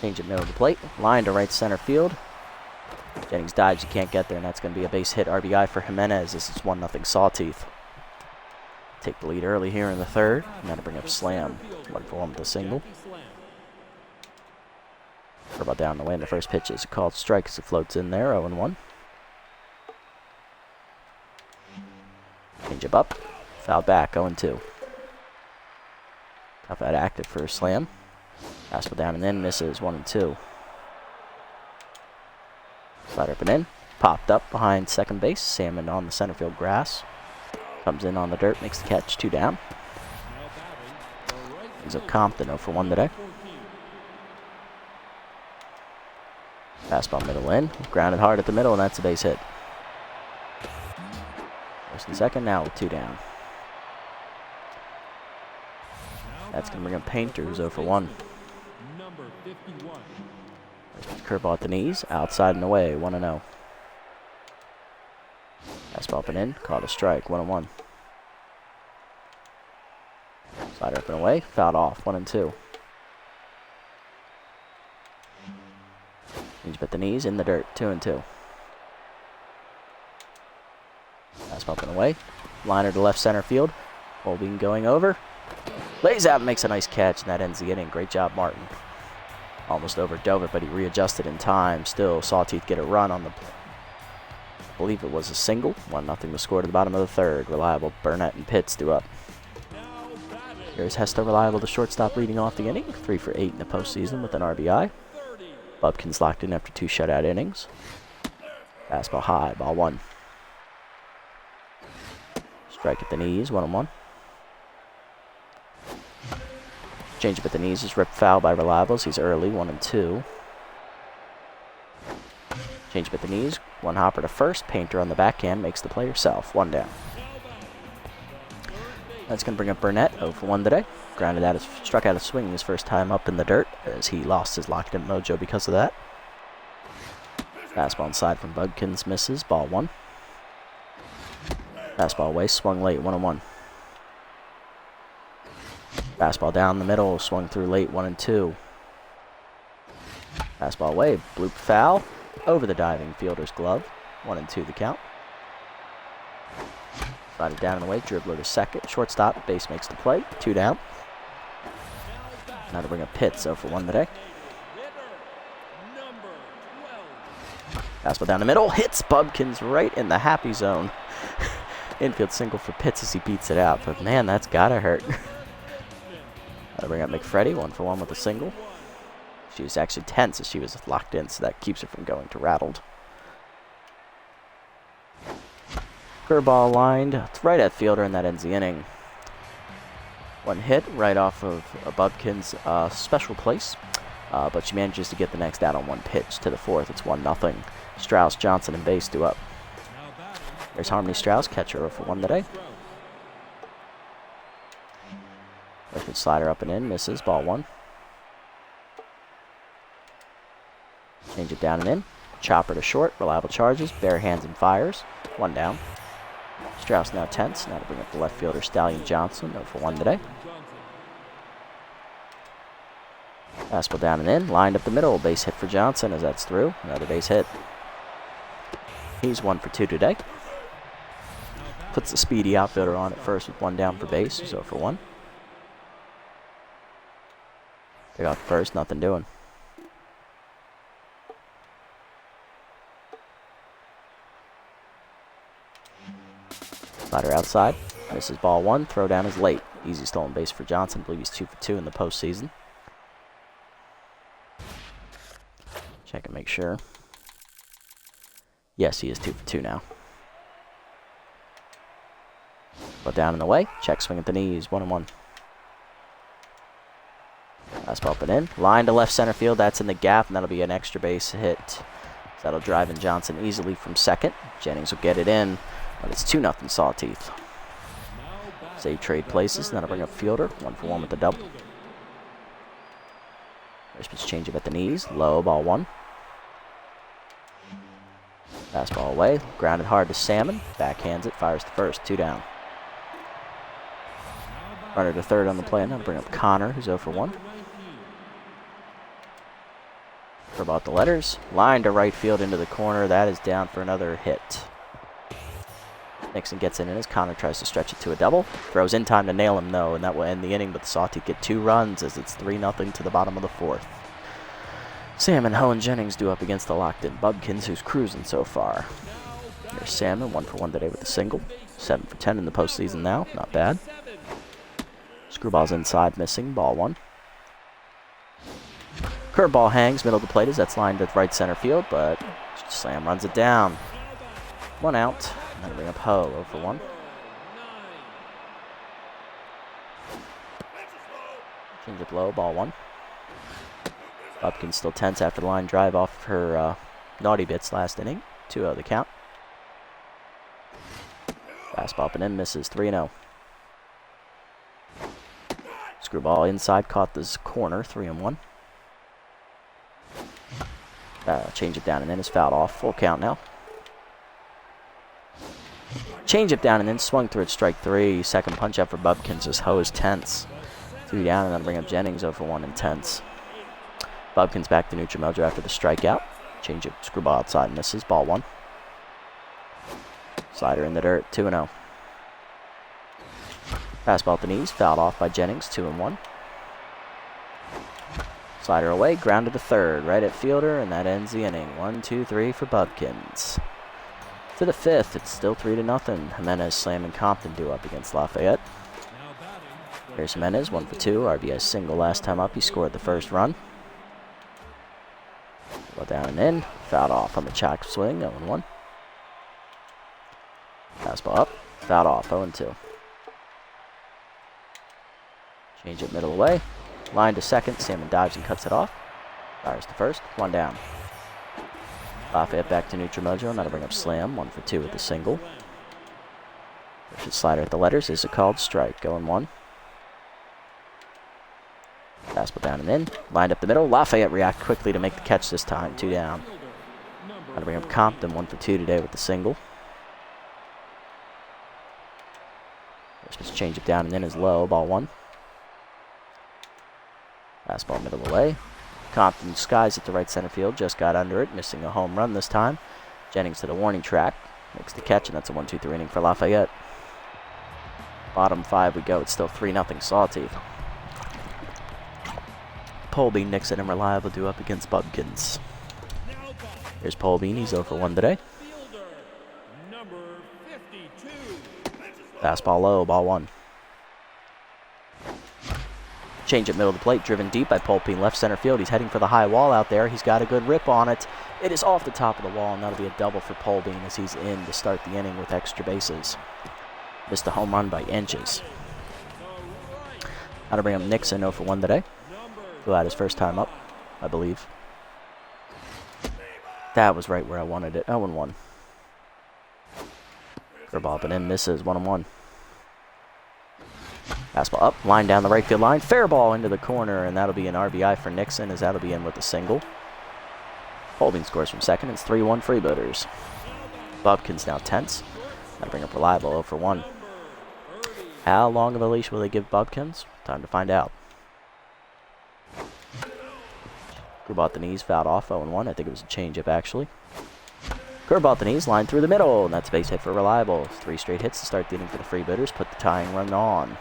Change it middle of the plate. Line to right center field. Jennings dives, you can't get there, and that's going to be a base hit RBI for Jimenez. This is 1-0 Sawteeth. Take the lead early here in the third. And now to bring up Slam. 1-for-1 with a single. Curveball down the way, and the first pitch is a called strike as it floats in there, 0-1. Change up. Foul back, 0-2. Top out active for a slam. Fastball down and in, misses, 1-2. Slider up and in. Popped up behind second base. Salmon on the center field grass. Comes in on the dirt, makes the catch, 2 down. Brings up Compton, 0-for-1 today. Fastball middle in. Grounded hard at the middle, and that's a base hit. First and second now with 2 down. That's going to bring up Painter, who's 0-for-1. Curveball at the knees, outside and away, 1-0. Fastball up and in, called a strike, 1-1. Slider up and away, fouled off, 1-2. Change at the knees, in the dirt, 2-2. Fastball up and away, liner to left center field. Holbein going over, lays out and makes a nice catch, and that ends the inning. Great job, Martin. Almost overdove it, but he readjusted in time. Still, Sawteeth get a run on the, I believe it was a single. 1-0 was scored at the bottom of the third. Reliable Burnett and Pitts do up. Here's Hester Reliable, the shortstop, leading off the inning. 3 for 8 in the postseason with an RBI. Bubkins locked in after 2 shutout innings. Fastball high, ball 1. Strike at the knees, 1-1. Change up at the knees is ripped foul by Reliables. He's early, 1-2. Change up at the knees, 1 hopper to first. Painter on the backhand makes the play herself, 1 down. That's going to bring up Burnett, 0-for-1 today. Grounded out, struck out a swing his first time up in the dirt, as he lost his locked-in mojo because of that. Fastball inside from Bubkins misses, ball 1. Fastball away, swung late, 1-1. Fastball down the middle, swung through late, 1-2. Fastball away, bloop foul, over the diving fielder's glove, 1-2 the count. Slide it down and away, dribbler to second, shortstop, base makes the play, 2 down. Now to bring up Pitts, 0-for-1 today. Fastball down the middle, hits Bubkins right in the happy zone. Infield single for Pitts as he beats it out, but man, that's gotta hurt. I'll bring up McFreddy, 1-for-1 with a single. She was actually tense as she was locked in, so that keeps her from going to rattled. Curveball lined, it's right at fielder, and that ends the inning. 1 hit right off of Bubkins' special place, but she manages to get the next out on 1 pitch to the 4th. It's 1-0. Strauss, Johnson, and base do up. There's Harmony Strauss, catcher, 0-for-1 today. Liquid slider up and in, misses, ball 1. Change it down and in. Chopper to short, Reliable charges, bare hands and fires. 1 down. Strauss now tense, now to bring up the left fielder Stallion Johnson, 0-for-1 today. Fastball down and in, lined up the middle, base hit for Johnson as that's through. Another base hit. He's 1 for 2 today. Puts the speedy outfielder on at first with 1 down for base, 0-for-1. They got first, nothing doing. Slider outside. This is ball 1. Throw down is late. Easy stolen base for Johnson. I believe he's 2 for 2 in the postseason. Check and make sure. Yes, he is 2 for 2 now. But down in the way. Check swing at the knees. 1-1. Fastball up and in. Line to left center field. That's in the gap, and that'll be an extra base hit. That'll drive in Johnson easily from second. Jennings will get it in, but it's 2-0 Sawteeth. Say trade places, and that'll bring up fielder. 1-for-1 with the double. First pitch change up at the knees. Low, ball 1. Fastball away. Grounded hard to Salmon. Backhands it. Fires to first. 2 down. Runner to third on the play, and that'll bring up Connor, who's 0-for-1. Curveball at the letters. Line to right field into the corner. That is down for another hit. Nixon gets in as Connor tries to stretch it to a double. Throws in time to nail him, though, and that will end the inning, but the Sawteeth get 2 runs as it's 3-0 to the bottom of the 4th. Salmon, Ho, and Jennings do up against the locked-in Bubkins, who's cruising so far. Here's Salmon, 1 for 1 today with a single. 7 for 10 in the postseason now, not bad. Screwball's inside, missing, ball 1. Curveball hangs, middle of the plate as that's lined at right center field, but Slam runs it down. 1 out. That'll bring up Ho, 0 for 1. Change up low, ball 1. Bubkins still tense after the line drive off her naughty bits last inning. 2-0 the count. Fastball up and in, misses, 3-0. Screwball inside, caught this corner, 3-1. Change it down and in is fouled off, full count now. Change it down and in, swung through it, strike 3. Second punch up for Bubkins as Ho is tense. 3 down and that'll bring up Jennings 0 for 1 and tense. Bubkins back to neutral mojo after the strikeout. Change it, screwball outside, misses, ball 1. Slider in the dirt, 2-0. Fastball at the knees, fouled off by Jennings, 2-1. Slider away, ground to the third, right at fielder, and that ends the inning. 1-2-3 for Bubkins. To the 5th, it's still 3-0. Jimenez, Slam, and Compton do up against Lafayette. Here's Jimenez, 1 for 2, RBI single last time up. He scored the first run. Go down and in, fouled off on the chock swing, 0-1. Fastball up, fouled off, 0-2. Change it middle away. Line to second, Salmon dives and cuts it off. Fires to first, 1 down. Lafayette back to neutral mojo, and that'll bring up Slam, 1 for 2 with a single. Pushes slider at the letters, is a called strike, 0-1. Fastball down and in, lined up the middle. Lafayette react quickly to make the catch this time, 2 down. That'll bring up Compton, 1 for 2 today with the single. First change it down and in is low, ball 1. Fastball middle away. Compton skies it to right center field, just got under it, missing a home run this time. Jennings to the warning track, makes the catch, and that's a 1-2-3 inning for Lafayette. Bottom 5 we go, it's still 3-0 Sawteeth. Polbean, Nixon, and Reliable do up against Bubkins. Here's Polbean, he's 0 for 1 today. Fastball low, ball 1. Change at middle of the plate, driven deep by Polbean, left center field. He's heading for the high wall out there. He's got a good rip on it. It is off the top of the wall, and that'll be a double for Polbean as he's in to start the inning with extra bases. Missed a home run by inches. That'll bring up Nixon, 0 for 1 today. Who had his first time up, I believe. That was right where I wanted it. 0-1. Curveball up and in, misses, 1-1. Fastball up, line down the right field line. Fair ball into the corner, and that'll be an RBI for Nixon as that'll be in with a single. Polbean scores from second. It's 3-1 Freebooters. Bubkins now tense. That'll bring up Reliable, 0 for 1. How long of a leash will they give Bubkins? Time to find out. Curveball at the knees, fouled off, 0-1. I think it was a changeup, actually. Curveball at the knees, line through the middle, and that's a base hit for Reliable. 3 straight hits to start the inning for the Freebooters, put the tying run on.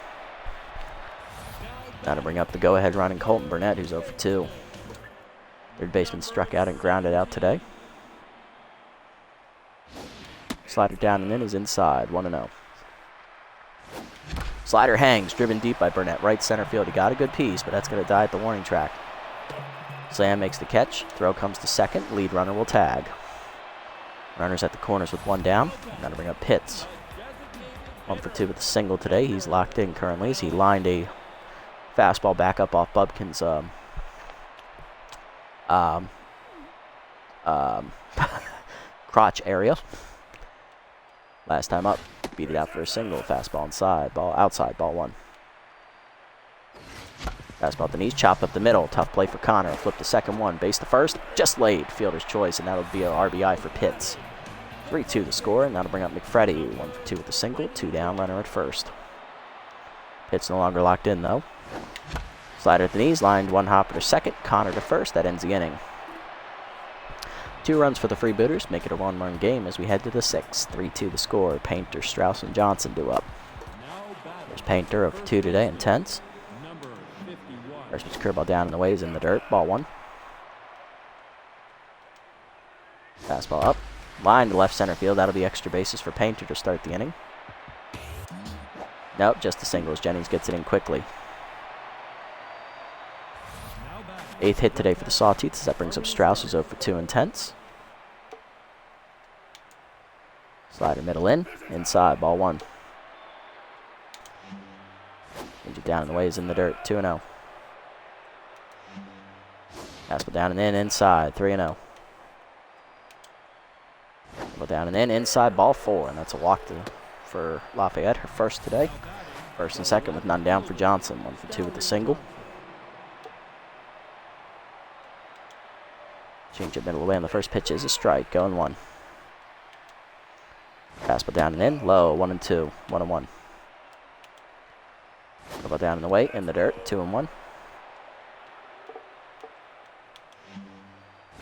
That'll bring up the go-ahead run in Colton Burnett, who's 0 for 2. Third baseman struck out and grounded out today. Slider down and in is inside, 1-0. Slider hangs, driven deep by Burnett, right center field. He got a good piece, but that's going to die at the warning track. Slam makes the catch. Throw comes to second. Lead runner will tag. Runners at the corners with 1 down. And that'll bring up Pitts. 1 for 2 with a single today. He's locked in currently as he lined a fastball back up off Bubkins' crotch area. Last time up, beat it out for a single. Fastball inside, ball outside, ball 1. Fastball at the knees, chopped up the middle. Tough play for Connor. Flip to second 1, base to first. Just laid, fielder's choice, and that'll be an RBI for Pitts. 3-2 the score, and that'll bring up McFreddy. 1 for 2 with a single, 2 down, runner at first. Pitts no longer locked in, though. Slider at the knees, lined 1 hopper to second. Connor to first, that ends the inning. 2 runs for the Freebooters, make it a 1-run game as we head to the 6th. 3-2 the score. Painter, Strauss, and Johnson due up. There's Painter of 2 today and tenths. First pitch curveball down in the way is in the dirt. Ball 1. Fastball up. Line to left center field. That'll be extra bases for Painter to start the inning. Nope, just a single as Jennings gets it in quickly. 8th hit today for the Sawtooths as that brings up Strauss, who's 0 for 2 and tenths. Slider middle in. Inside. Ball 1. Change it down in the way is in the dirt. 2-0. Fastball down and in. Inside. 3-0. Fastball down and in. Inside. Ball 4. And that's a walk for Lafayette. Her first today. First and second with none down for Johnson. 1 for 2 with the single. Change it middle away on the first pitch is a strike. Going 1. Fastball down and in. Low. 1-2. 1-1. Fastball down in the way. In the dirt. 2-1.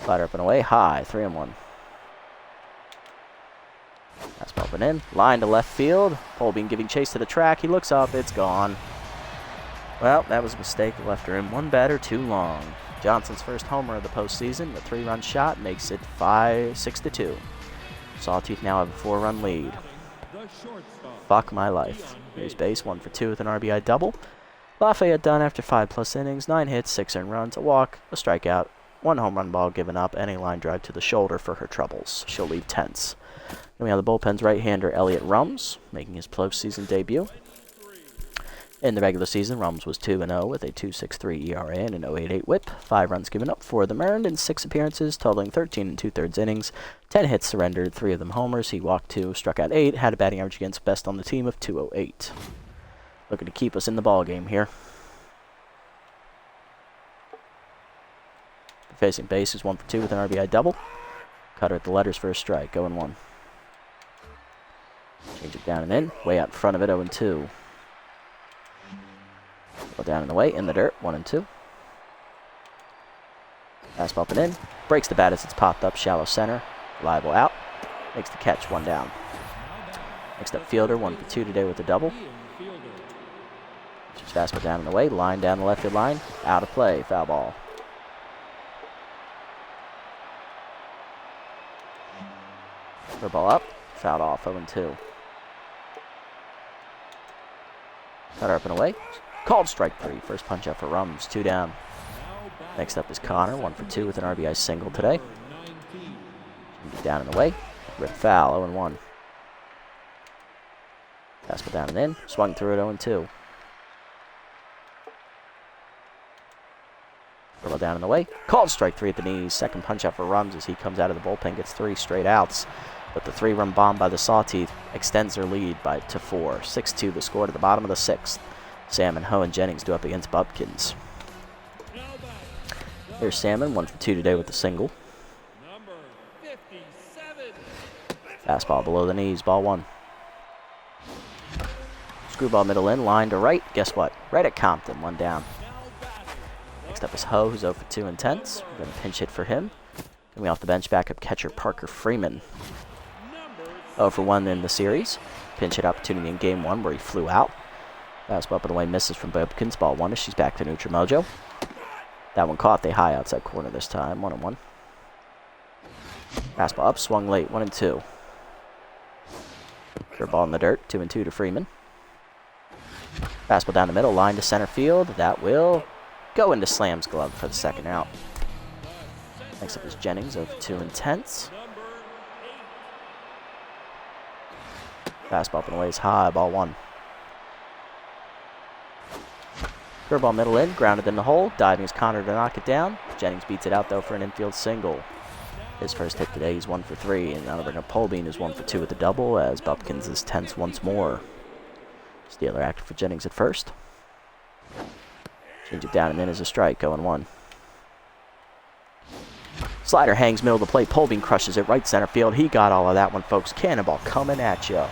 Slider up and away. High. 3-1. Fastball up and in. Line to left field. Polbean giving chase to the track. He looks up. It's gone. Well, that was a mistake. It left her in one batter too long. Johnson's first homer of the postseason. The 3-run shot makes it 6-2. Sawtooth now have a 4-run lead. Fuck my life. Here's base, 1 for 2 with an RBI double. Lafayette done after 5+ innings, 9 hits, 6 earned runs, a walk, a strikeout, 1 home run ball given up, and a line drive to the shoulder for her troubles. She'll leave tenths. Then we have the bullpen's right-hander Elliot Rums making his postseason debut. In the regular season, Rums was 2-0 with a 2.63 ERA and an 0.88 whip. 5 runs given up, 4 of them earned in 6 appearances, totaling 13 2/3 innings. 10 hits surrendered, 3 of them homers. He walked 2, struck out 8, had a batting average against best on the team of 208. Looking to keep us in the ball game here. Facing base is 1 for 2 with an RBI double. Cutter at the letters for a strike, 0-1. Change it down and in, way out in front of it, 0-2. Go down in the way, in the dirt, 1-2. Fastball up and in. Breaks the bat as it's popped up, shallow center. Liable out. Makes the catch, 1 down. Next up, fielder, 1 for 2 today with a double. Just fastball down in the way, line down the left field line. Out of play, foul ball. Curveball up, fouled off, 0-2. Cutter up and away. Called strike 3. First punch up for Rums. 2 down. Next up is Connor. 1 for 2 with an RBI single today. Down and away. Rip foul. 0-1. Fastball down and in. Swung through it. 0-2. Curveball down and away. Called strike 3 at the knees. Second punch up for Rums as he comes out of the bullpen. Gets 3 straight outs. But the 3-run bomb by the Sawtooth extends their lead to 4. 6-2 the score to the bottom of the 6th. Salmon, Ho, and Jennings do up against Bubkins. Here's Salmon, 1 for 2 today with a single. Fastball below the knees, ball 1. Screwball middle in, line to right. Guess what? Right at Compton, 1 down. Next up is Ho, who's 0 for 2 and tenths. We're going to pinch hit for him. Coming off the bench, backup catcher Parker Freeman. 0 for 1 in the series. Pinch hit opportunity in game 1 where he flew out. Fastball up and away, misses from Bubkins. Ball 1 as she's back to neutral mojo. That one caught the high outside corner this time. 1-1. Fastball up, swung late. 1-2. Curveball in the dirt. 2-2 to Freeman. Fastball down the middle, line to center field. That will go into Slam's glove for the second out. Next up is Jennings, 0 for 2 and tenths. Fastball up and away is high. Ball 1. Curveball middle in, grounded in the hole. Diving is Connor to knock it down. Jennings beats it out, though, for an infield single. His first hit today, he's 1 for 3. And now to bring up Polbean, is 1 for 2 with the double, as Bubkins is tense once more. Steeler active for Jennings at first. Change it down and in as a strike, 0-1. Slider hangs middle of the plate. Polbean crushes it right center field. He got all of that one, folks. Cannonball coming at you.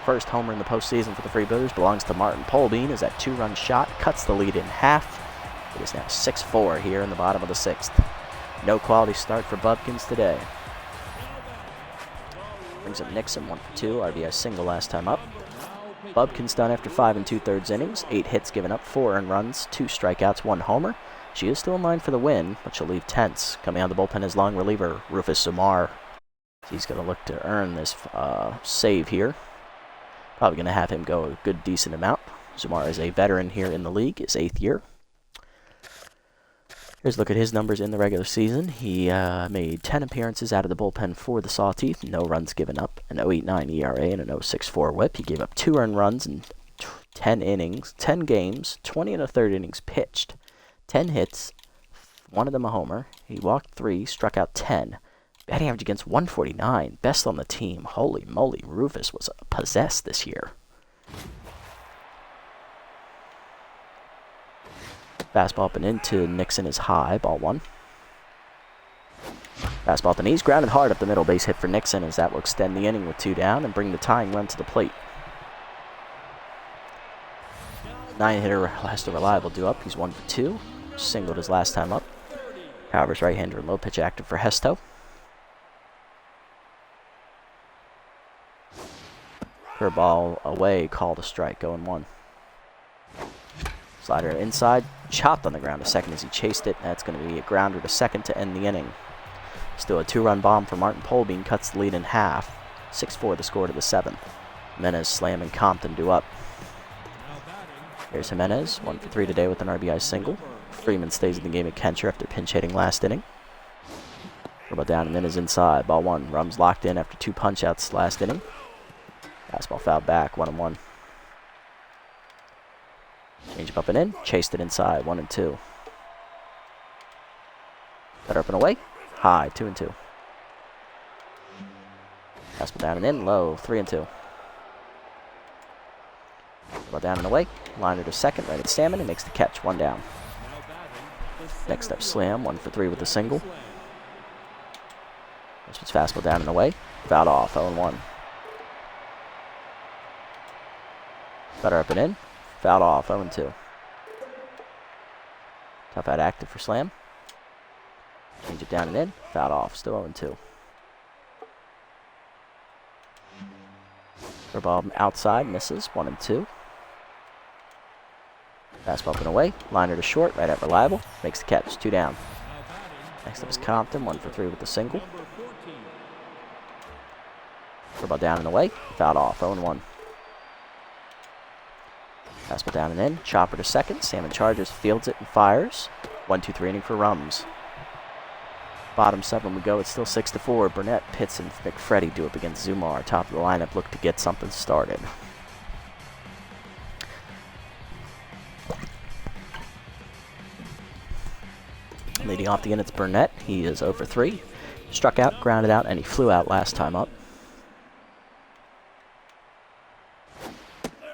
First homer in the postseason for the Freebooters belongs to Martin Polbean as that 2-run shot cuts the lead in half. It is now 6-4 here in the bottom of the 6th. No quality start for Bubkins today. Brings up Nixon, 1 for 2. RBI single last time up. Bubkins done after 5 2/3 innings. 8 hits given up, 4 earned runs, 2 strikeouts, 1 homer. She is still in line for the win, but she'll leave tense. Coming out of the bullpen is long reliever Rufus Zumar. He's going to look to earn this save here. Probably going to have him go a good, decent amount. Zumar is a veteran here in the league, his 8th year. Here's a look at his numbers in the regular season. He made 10 appearances out of the bullpen for the Sawteeth. No runs given up, an 0.89 ERA and an 0.64 whip. He gave up 2 earned runs in 10 innings, 10 games, 20 1/3 innings pitched. 10 hits, 1 of them a homer. He walked 3, struck out 10. Batting average against 149, best on the team. Holy moly, Rufus was possessed this year. Fastball up and into Nixon is high, ball 1. Fastball at the knees, grounded hard up the middle, base hit for Nixon, as that will extend the inning with 2 down and bring the tying run to the plate. 9-hitter Lester Reliable due up, he's 1 for 2. Singled his last time up. Power's right-hander, low pitch active for Hesto. Curveball away, called a strike, 0-1. Slider inside, chopped on the ground to second as he chased it. That's going to be a grounder to second to end the inning. Still a 2-run bomb for Martin Polbean, cuts the lead in half. 6-4 the score to the 7th. Jimenez, Slam, and Compton due up. Here's Jimenez, 1 for 3 today with an RBI single. Freeman stays in the game at Kencher after pinch hitting last inning. Curveball down and then is inside. Ball 1. Rums locked in after 2 punch outs last inning. Fastball fouled back, 1-1. Change up and in. Chased it inside, 1-2. Better up and away. High, 2-2. Fastball down and in. Low, 3-2. Curveball down and away. Liner to second, right at Salmon. He makes the catch, 1 down. Next up, Slam, 1 for 3 with a single. This was fastball down and away. Fouled off, 0-1. Better up and in. Fouled off, 0-2. Tough out active for Slam. Change it down and in. Fouled off, still 0-2. Curveball outside, misses, 1-2. Fastball up and away. Liner to short, right at Reliable. Makes the catch, 2 down. Next up is Compton, 1 for 3 with the single. Curveball down and away. Fouled off, 0-1. Fastball down and in. Chopper to second. Salmon charges, fields it, and fires. 1-2-3 inning for Rums. Bottom 7 we go. It's still 6-4. Burnett, Pitts, and McFreddy do up against Zumar. Top of the lineup look to get something started. Leading off the end, it's Burnett. He is 0 for 3. Struck out, grounded out, and he flew out last time up.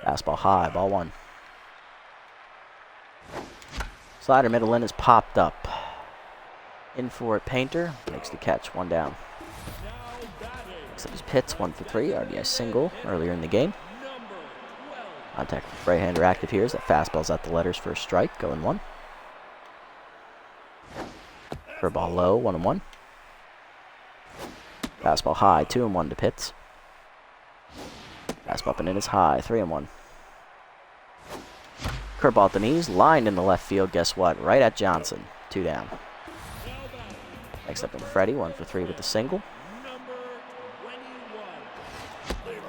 Fastball high, ball 1. Slider middle in is popped up. In for it, Painter. Makes the catch, 1 down. Next up is Pitts, 1 for 3. RBI single earlier in the game. Contact with right-hander active here. As that fastball's at the letters for a strike, 0-1. Curveball low, 1-1. Fastball high, 2-1 to Pitts. Fastball up and in is high, 3-1. Curveball at the knees, lined in the left field. Guess what? Right at Johnson, 2 down. Next up in Freddie, 1 for 3 with the single.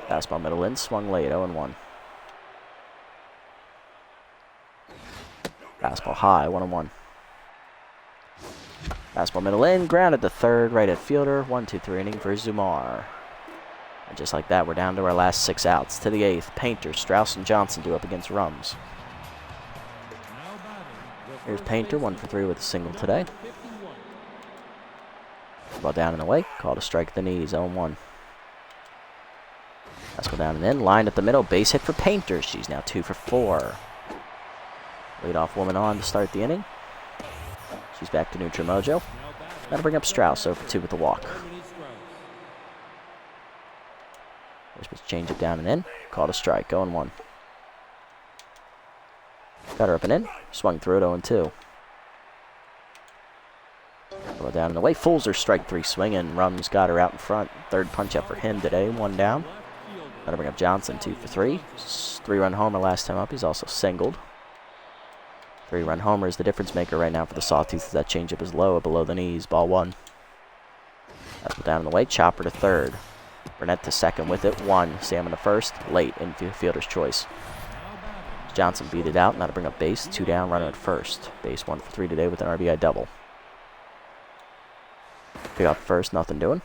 Fastball middle in, swung late, 0-1. Fastball high, 1-1. Fastball middle in, grounded to third, right at fielder. 1-2-3 inning for Zumar. And just like that, we're down to our last 6 outs. To the 8th, Painter, Strauss, and Johnson do up against Rums. Here's Painter, 1 for 3 with a single today. Ball down and away, called a strike at the knees, 0-1. Fastball down and in, lined at the middle, base hit for Painter. She's now 2 for 4. Leadoff woman on to start the inning. She's back to neutral mojo. That'll bring up Strauss, 0 for 2 with the walk. We're supposed to change it down and in. Called a strike, 0-1. Got her up and in. Swung through it, 0-2. Fastball down and away. Fulzer strike 3 swinging. Rums got her out in front. Third punch up for him today. 1 down. That'll bring up Johnson 2 for 3. 3-run homer last time up. He's also singled. 3-run homer is the difference maker right now for the Sawtooth. That changeup is low, below the knees. Ball 1. Fastball down and away. Chopper to third. Burnett to second with it. 1. Salmon to first. Late. Infielder's choice. Johnson beat it out. Now to bring up base. 2 down. Runner at first. Base 1 for 3 today with an RBI double. Pick up first. Nothing doing.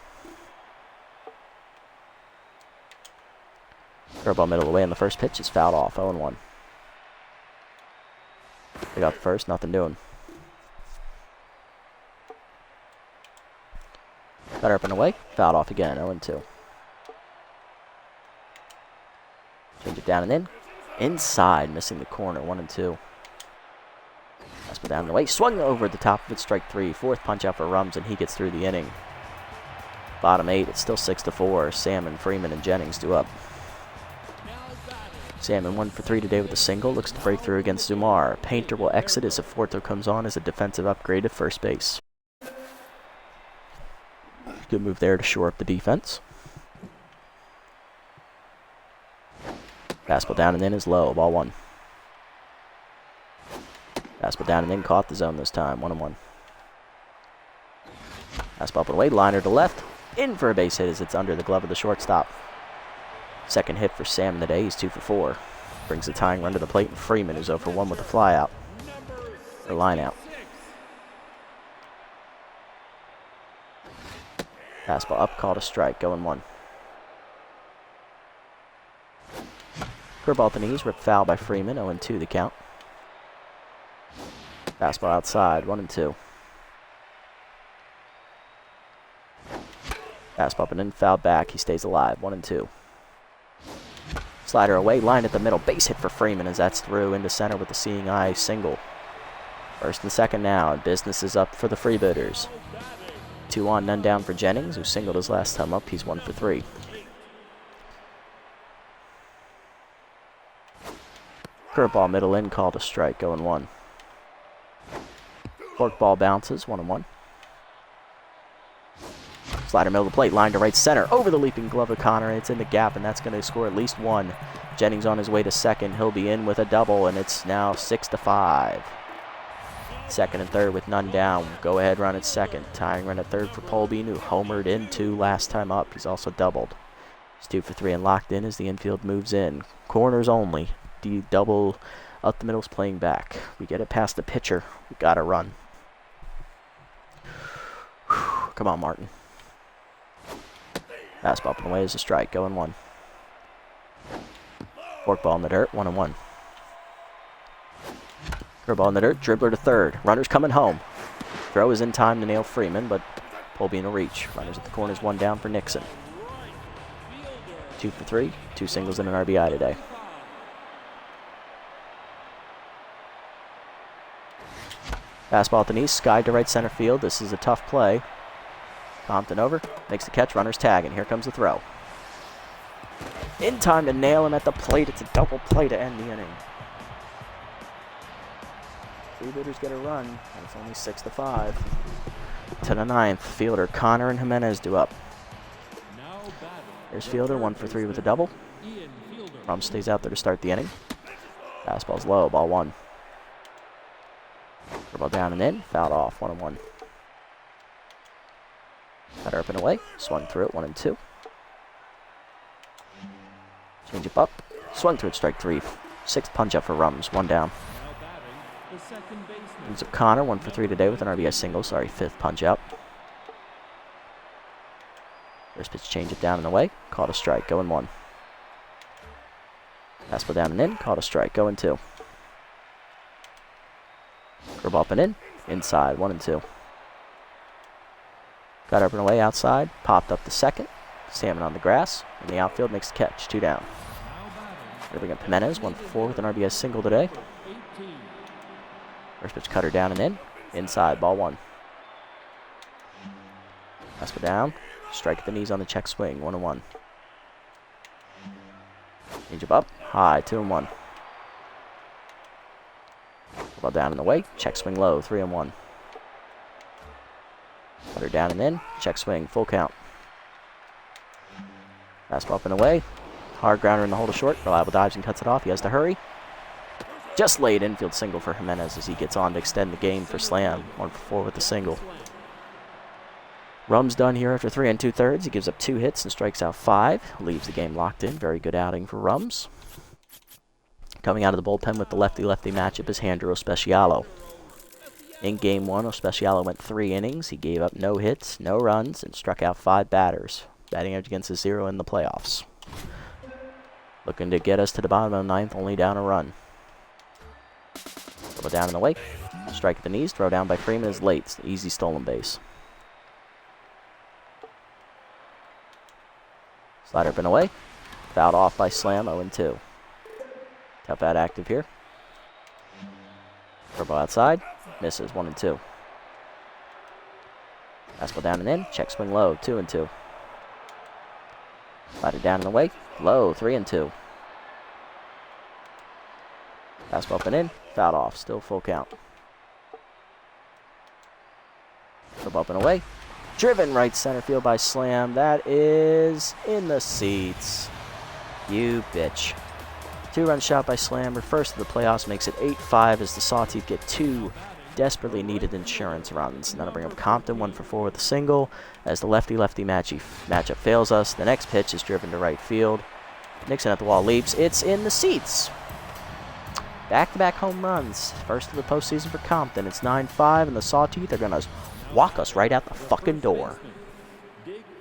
Curveball middle away, and the first pitch is fouled off. 0-1. Pick up first. Nothing doing. Got her up and away. Fouled off again. 0-2. Change it down and in. Inside, missing the corner. 1-2. Fastball down and away. Swung over the top of it. Strike 3. 4th punch out for Rums, and he gets through the inning. Bottom 8. It's still 6-4. Salmon, Freeman, and Jennings do up. Salmon 1 for 3 today with a single. Looks to break through against Zumar. Painter will exit as Aforto comes on as a defensive upgrade at first base. Good move there to shore up the defense. Fastball down and in is low. Ball 1. Fastball down and in. Caught the zone this time. 1-1. Fastball up and away. Liner to left. In for a base hit as it's under the glove of the shortstop. Second hit for Salmon today. He's 2 for 4. Brings the tying run to the plate, and Freeman is 0 for 1 with a fly out. Or line out. Fastball up, called a strike, going 1. Curveball at the knees, ripped foul by Freeman, 0-2 the count. Fastball outside, 1-2. Fastball up and in, foul back, he stays alive, 1-2. Slider away, line at the middle, base hit for Freeman as that's through into center with the seeing eye single. First and second now, and business is up for the Freebooters. 2 on, none down for Jennings, who singled his last time up. He's 1 for 3. Curveball middle in, called a strike, going 1. Forkball bounces, 1-1. Slider middle of the plate, line to right center, over the leaping glove of Connor, and it's in the gap, and that's going to score at least 1. Jennings on his way to second. He'll be in with a double, and it's now 6-5. Second and third with none down. Go ahead run at second. Tying run at third for Polbean, who homered into last time up. He's also doubled. He's 2 for 3 and locked in as the infield moves in. Corners only. The double up the middle is playing back. We get it past the pitcher. We got to run. Come on, Martin. Fastball up and away is a strike, going 1. Forkball in the dirt, 1-1. Curveball in the dirt, dribbler to third. Runner's coming home. Throw is in time to nail Freeman, but Polbean will reach. Runners at the corners, 1 down for Nixon. 2 for 3, 2 singles and an RBI today. Fastball at the knees, skied to right center field. This is a tough play. Compton over, makes the catch, runner's tag, and here comes the throw. In time to nail him at the plate. It's a double play to end the inning. Freebooters get a run, and it's only 6-5. To the 9th, fielder Connor and Jimenez do up. There's fielder, 1 for 3 with a double. Rums stays out there to start the inning. Fastball's low, ball 1. Ball down and in, fouled off, 1-1. Got her up and away, swung through it, 1-2. Change it up, swung through it, strike 3. 6th punch up for Rums, 1 down. Brings up Connor, 1 for 3 today with an RBI single, 5th punch out. First pitch, change it down and away, caught a strike, going 1. Fastball down and in, caught a strike, going 2. Curve up and in, inside, 1-2. Got up and away outside, popped up to second. Salmon on the grass, in the outfield, makes the catch, 2 down. Gonna bring up Jimenez, 1 for 4 with an RBI single today. First pitch cutter down and in, inside, ball 1. Fastball down, strike at the knees on the check swing, 1-1. Change up, high, 2-1. Ball down in the way, check swing low, 3-1. Put her down and in. Check swing. Full count. Fastball up and away. Hard grounder in the hole to short. Reliable dives and cuts it off. He has to hurry. Just laid infield single for Jimenez as he gets on to extend the game for Slam. 1 for 4 with the single. Rums done here after 3 2/3. He gives up 2 hits and strikes out 5. Leaves the game locked in. Very good outing for Rums. Coming out of the bullpen with the lefty-lefty matchup is Handler Ospecialo. In Game 1, Ospecialo went 3 innings. He gave up no hits, no runs, and struck out 5 batters. Batting average against a 0 in the playoffs. Looking to get us to the bottom of the 9th, only down a run. Double down in the wake. Strike at the knees. Throw down by Freeman is late. It's the easy stolen base. Slider up and away. Fouled off by Slam, 0-2. Tough out active here. Curveball outside. Misses, 1-2. Fastball down and in. Check swing low, 2-2. Slider down and away. Low, 3-2. Fastball up and in. Fouled off. Still full count. Curveball up and away. Driven right center field by Slam. That is in the seats. You bitch. 2-run shot by Slammer. First of the playoffs makes it 8-5 as the Sawteeth get 2 desperately needed insurance runs. And that'll bring up Compton 1 for 4 with a single. As the lefty-lefty matchup fails us, the next pitch is driven to right field. Nixon at the wall leaps. It's in the seats. Back-to-back home runs. First of the postseason for Compton. It's 9-5, and the Sawteeth are going to walk us right out the fucking door.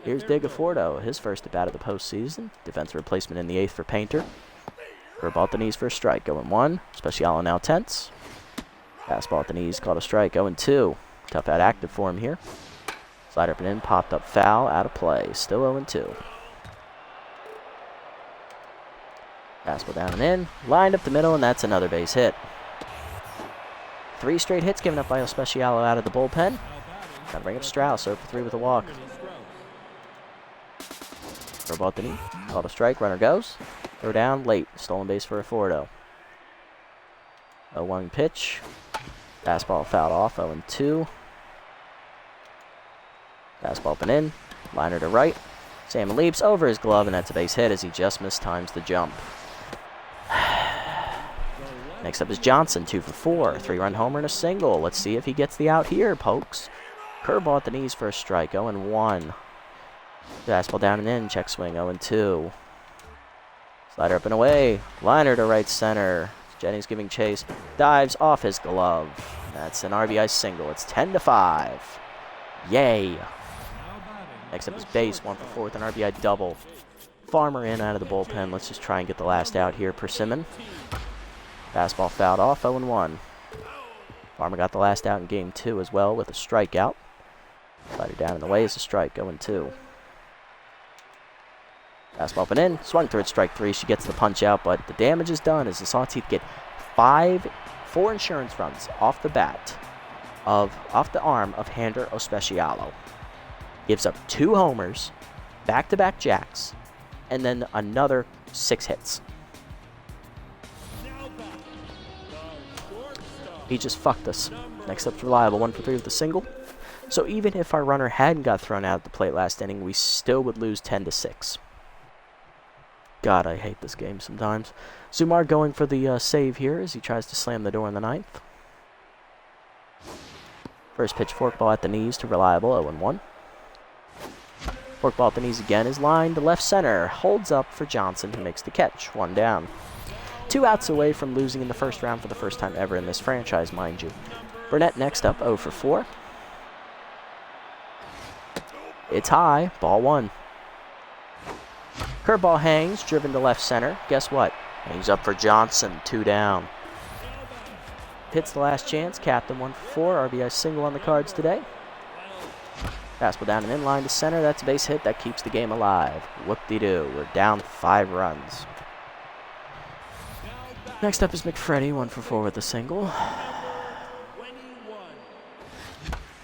Here's Digafordo, his first at-bat of the postseason. Defensive replacement in the 8th for Painter. Curveball at the knees for a strike, 0-1. Specialo now tense. Fastball at the knees, called a strike, 0-2. Tough out active for him here. Slider up and in, popped up foul, out of play. Still 0-2. Fastball down and in, lined up the middle, and that's another base hit. 3 straight hits given up by Ospecialo out of the bullpen. Gotta bring up Strauss, 0 for 3 with a walk. Curveball at the knee, called a strike, runner goes. Throw down, late, stolen base for a Fordo. 0-1 pitch. Fastball fouled off, 0-2. Fastball up and in, liner to right. Salmon leaps over his glove, and that's a base hit as he just mistimes the jump. Next up is Johnson, 2 for 4. 3-run homer and a single. Let's see if he gets the out here, Pokes. Curveball at the knees for a strike, 0-1. Fastball down and in, check swing, 0-2. Slider up and away. Liner to right center. Jennings giving chase. Dives off his glove. That's an RBI single. It's 10-5. Yay. Next up is Base, 1 for 4 with an RBI double. Farmer in out of the bullpen. Let's just try and get the last out here. Persimmon. Fastball fouled off, 0-1. Farmer got the last out in Game 2 as well with a strikeout. Slider down in the way is a strike, 0-2. Fastball up and in, swung through at strike 3. She gets the punch out, but the damage is done as the Sawteeth get 4 insurance runs off the arm of Handler Ospecialo. Gives up 2 homers, back-to-back jacks, and then another 6 hits. He just fucked us. Next up's Reliable, 1 for 3 with a single. So even if our runner hadn't got thrown out at the plate last inning, we still would lose 10-6. God, I hate this game sometimes. Zumar going for the save here as he tries to slam the door in the 9th. First pitch forkball at the knees to Reliable, 0-1. Forkball at the knees again is lined to left center. Holds up for Johnson, who makes the catch. 1 down. 2 outs away from losing in the first round for the first time ever in this franchise, mind you. Burnett next up, 0 for 4. It's high, ball 1. Curveball hangs, driven to left center. Guess what? Hangs up for Johnson, 2 down. Hits the last chance, captain 1 for 4. RBI single on the cards today. Fastball down and in line to center. That's a base hit that keeps the game alive. Whoop-de-doo. We're down 5 runs. Next up is McFreddy, 1 for 4 with a single.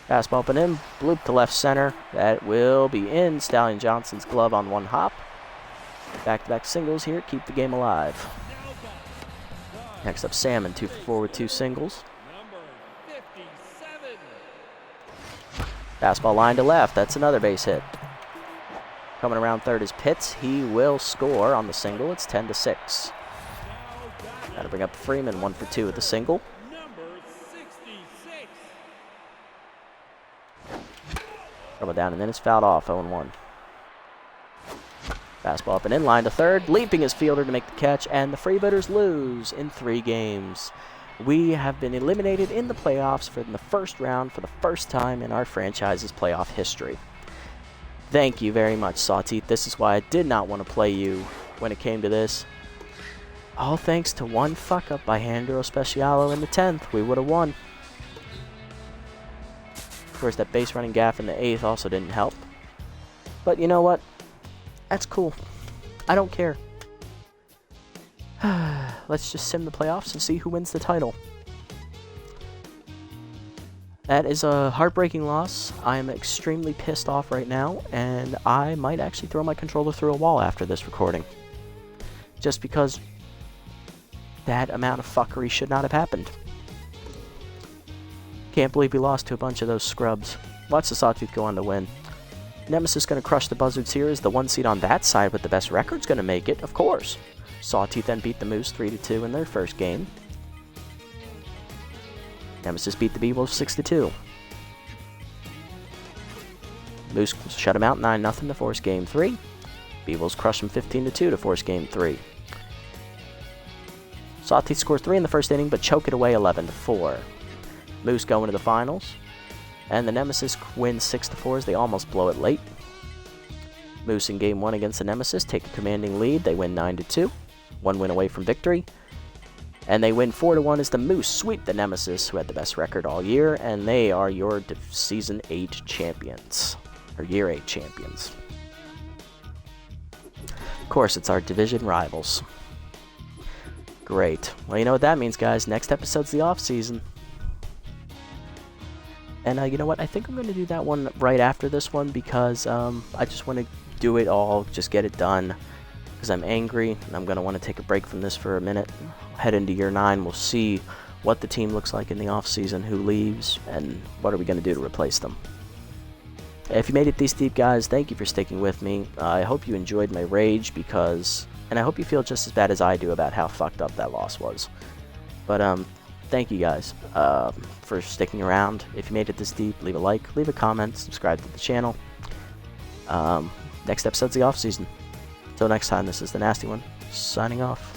Fastball up and in, bloop to left center. That will be in. Stallion Johnson's glove on 1 hop. Back-to-back singles here, keep the game alive. Next up, Salmon, 2 for 4 with 2 singles. Fastball line to left. That's another base hit. Coming around third is Pitts. He will score on the single. It's 10-6. Got to bring up Freeman, 1 for 2 with the single. Number 66. Double down, and then it's fouled off, 0-1. Fastball up and in, line to third, leaping his fielder to make the catch, and the Freebooters lose in 3 games. We have been eliminated in the playoffs for the first round for the first time in our franchise's playoff history. Thank you very much, Sawteeth. This is why I did not want to play you when it came to this. All thanks to one fuck-up by Handro Specialo in the 10th. We would have won. Of course, that base running gaff in the 8th also didn't help. But you know what? That's cool. I don't care. Let's just sim the playoffs and see who wins the title. That is a heartbreaking loss. I am extremely pissed off right now, and I might actually throw my controller through a wall after this recording. Just because that amount of fuckery should not have happened. Can't believe we lost to a bunch of those scrubs. Watch the Sawtooth go on to win. Nemesis going to crush the Buzzards here. Is the 1 seed on that side with the best record's going to make it? Of course. Sawtooth then beat the Moose 3-2 in their first game. Nemesis beat the Beavers 6-2. Moose shut him out 9-0 to force Game 3. Beavers crushed him 15-2 to force Game 3. Sawtooth scores 3 in the first inning, but choke it away 11-4. Moose go into the finals. And the Nemesis wins 6-4 as they almost blow it late. Moose in Game 1 against the Nemesis take a commanding lead. They win 9-2. 1 win away from victory. And they win 4-1 as the Moose sweep the Nemesis, who had the best record all year. And they are your Season 8 champions. Or Year 8 champions. Of course, it's our division rivals. Great. Well, you know what that means, guys. Next episode's the off-season. And you know what? I think I'm going to do that one right after this one because I just want to do it all, just get it done. Because I'm angry, and I'm going to want to take a break from this for a minute. Head into Year 9. We'll see what the team looks like in the off-season, who leaves, and what are we going to do to replace them. If you made it this deep, guys, thank you for sticking with me. I hope you enjoyed my rage because... And I hope you feel just as bad as I do about how fucked up that loss was. But, thank you guys for sticking around. If you made it this deep, leave a like, leave a comment, subscribe to the channel. Next episode's the off-season. Until next time, this is the Nasty One, signing off.